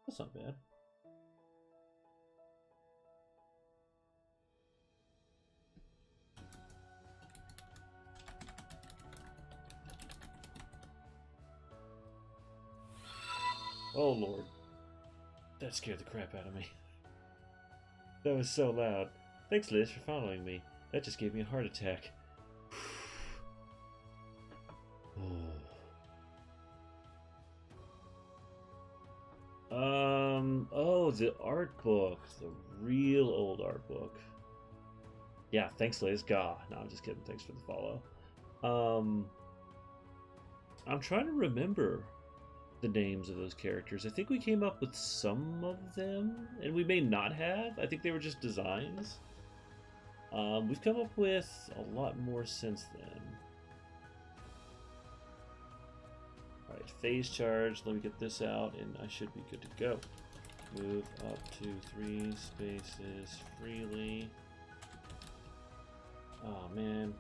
That's not bad. Oh lord. That scared the crap out of me. That was so loud. Thanks, Liz, for following me. That just gave me a heart attack. Oh, the art book. The real old art book. Yeah, thanks, Liz. Gah. No, I'm just kidding. Thanks for the follow. I'm trying to remember the names of those characters. I think we came up with some of them, and we may not have. I think they were just designs. We've come up with a lot more since then. Alright, phase charge. Let me get this out, and I should be good to go. Move up to 3 spaces freely. Oh, man.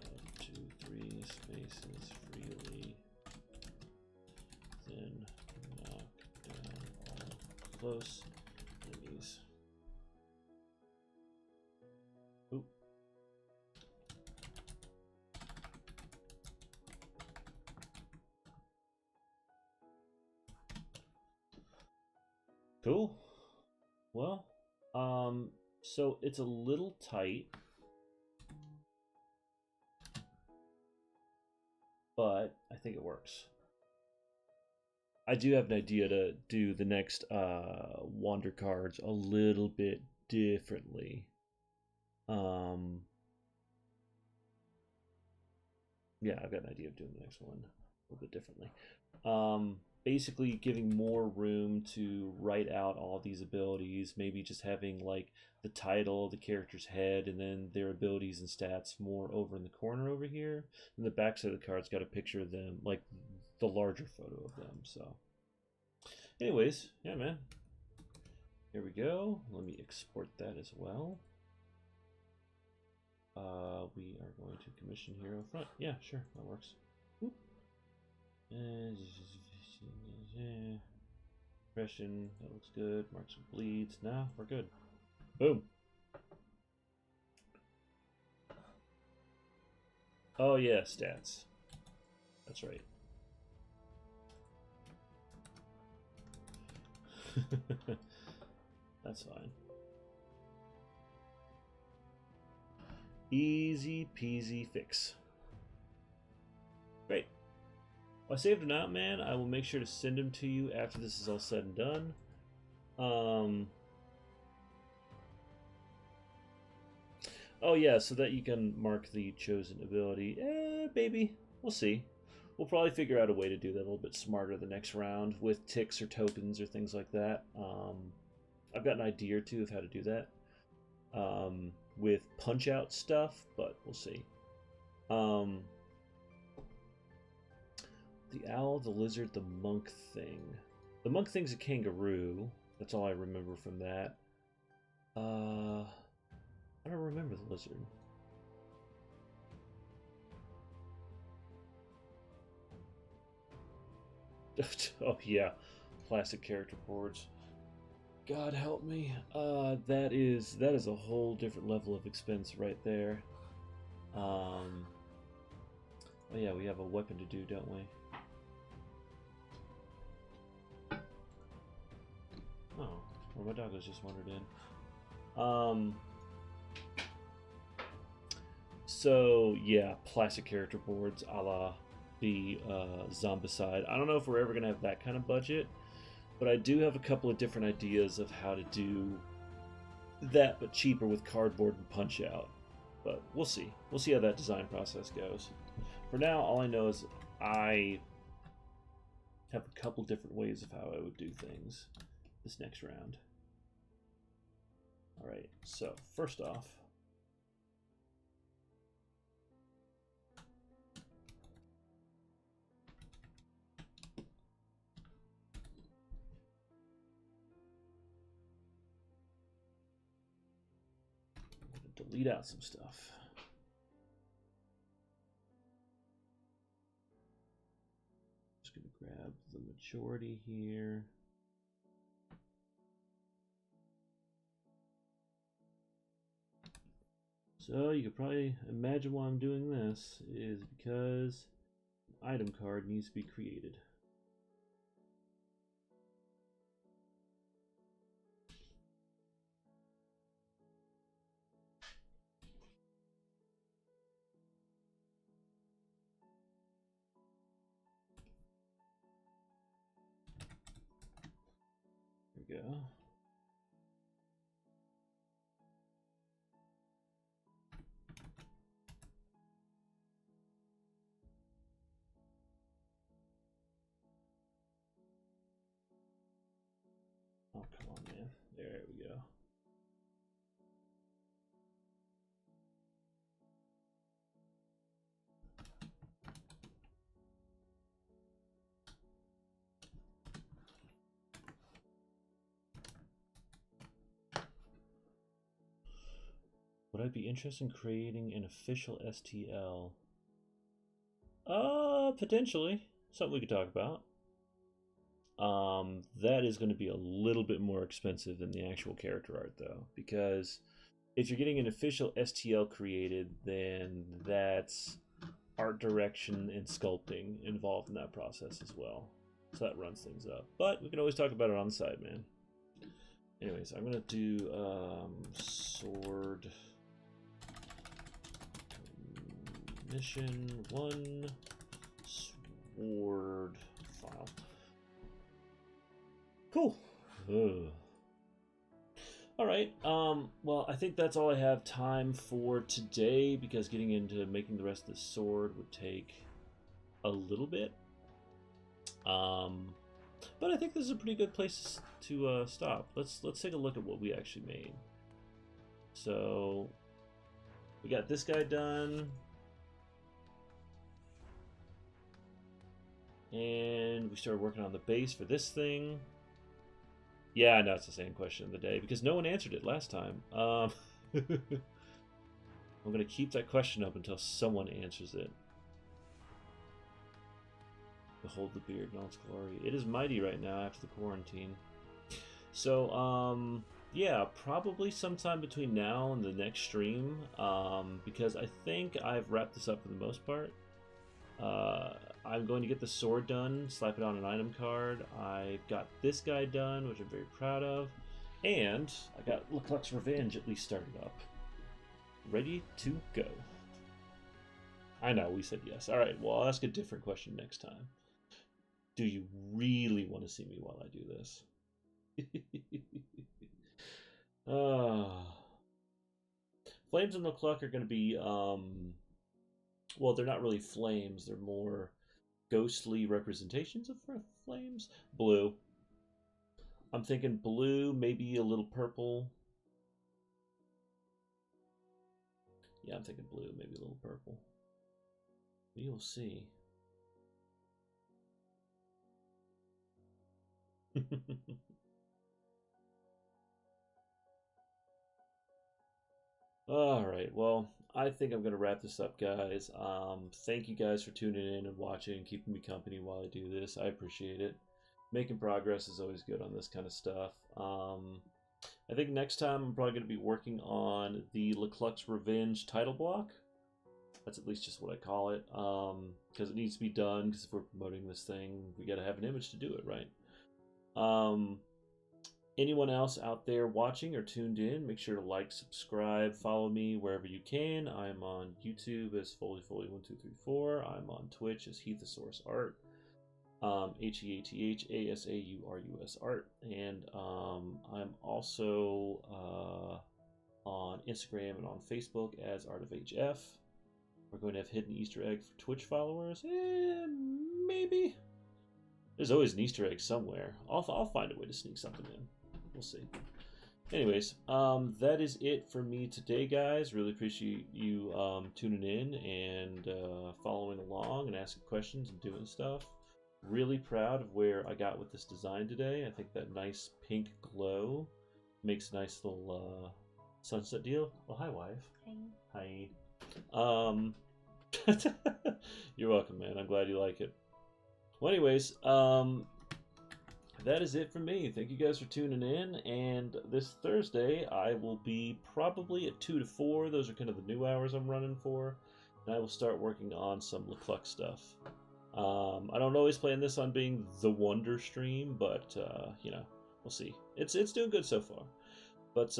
Up to 3 spaces freely. Then knock down all close enemies. Oop. Cool. Well, so it's a little tight, but I think it works. I do have an idea to do the next Wander cards a little bit differently. Yeah, I've got an idea of doing the next one a little bit differently. Basically giving more room to write out all these abilities, maybe just having like the title, the character's head, and then their abilities and stats more over in the corner over here. And the backside of the card's got a picture of them, like the larger photo of them. So anyways, yeah, man. Here we go. Let me export that as well. We are going to commission hero front. Yeah, sure, that works. Impression, that looks good. Marks of bleeds. Nah, we're good. Boom. Oh yeah, stats. That's right. That's fine. Easy peasy fix. Great. Well, I saved him out, man. I will make sure to send him to you after this is all said and done. Oh yeah, so that you can mark the chosen ability. Baby, we'll see. We'll probably figure out a way to do that a little bit smarter the next round with ticks or tokens or things like that. I've got an idea or two of how to do that with punch-out stuff, but we'll see. The owl, the lizard, the monk thing. The monk thing's a kangaroo. That's all I remember from that. I don't remember the lizard. Oh yeah, plastic character boards. God help me. That is a whole different level of expense right there. Oh yeah, we have a weapon to do, don't we? Oh, well, my dog was just wandered in. So yeah, plastic character boards, a la the Zombicide. I don't know if we're ever gonna have that kind of budget, but I do have a couple of different ideas of how to do that, but cheaper with cardboard and punch out. But we'll see. We'll see how that design process goes. For now, all I know is I have a couple different ways of how I would do things this next round. All right, so first off, delete out some stuff. Just gonna grab the majority here. So you could probably imagine why I'm doing this is because an item card needs to be created. There we go. Oh, come on, man. There we go. Would I be interested in creating an official STL? Potentially. Something we could talk about. That is going to be a little bit more expensive than the actual character art, though, because if you're getting an official STL created, then that's art direction and sculpting involved in that process as well. So that runs things up. But we can always talk about it on the side, man. Anyways, I'm going to do sword mission 1 sword file. Cool. Ugh. All right. Well, I think that's all I have time for today because getting into making the rest of the sword would take a little bit. But I think this is a pretty good place to stop. Let's take a look at what we actually made. So we got this guy done. And we started working on the base for this thing. Yeah, I know it's the same question of the day because no one answered it last time. I'm going to keep that question up until someone answers it. Behold the beard in all its glory. It is mighty right now after the quarantine. So, yeah, probably sometime between now and the next stream, because I think I've wrapped this up for the most part. I'm going to get the sword done, slap it on an item card. I've got this guy done, which I'm very proud of. And I got Leclerc's Revenge at least started up. Ready to go. I know, we said yes. Alright, well, I'll ask a different question next time. Do you really want to see me while I do this? Flames and Leclerc are going to be, well, they're not really flames. They're more ghostly representations of flames. Blue. I'm thinking blue, maybe a little purple. Yeah, I'm thinking blue, maybe a little purple. We will see. All right, well, I think I'm gonna wrap this up, guys. Thank you guys for tuning in and watching and keeping me company while I do this. I appreciate it. Making progress is always good on this kind of stuff. I think next time I'm probably gonna be working on the Lecluck's Revenge title block. That's at least just what I call it, because it needs to be done. Because if we're promoting this thing, we got to have an image to do it, right? Anyone else out there watching or tuned in, make sure to like, subscribe, follow me wherever you can. I'm on YouTube as FoleyFoley1234. I'm on Twitch as Heathosaurus Art, HEATHASAURUS Art, and I'm also on Instagram and on Facebook as Art of HF. We're going to have hidden Easter egg for Twitch followers. Maybe. There's always an Easter egg somewhere. I'll find a way to sneak something in. We'll see. Anyways, that is it for me today, guys. Really appreciate you tuning in and following along and asking questions and doing stuff. Really proud of where I got with this design today. I think that nice pink glow makes a nice little sunset deal. Oh, hi, wife. Hi. Hi. You're welcome, man. I'm glad you like it. Well, anyways, that is it for me. Thank you guys for tuning in. And this Thursday, I will be probably at 2 to 4. Those are kind of the new hours I'm running for. And I will start working on some Lecluck stuff. I don't always plan this on being the Wonder stream, but, you know, we'll see. It's doing good so far. But,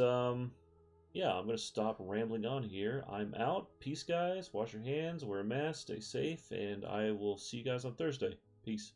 yeah, I'm going to stop rambling on here. I'm out. Peace, guys. Wash your hands, wear a mask, stay safe, and I will see you guys on Thursday. Peace.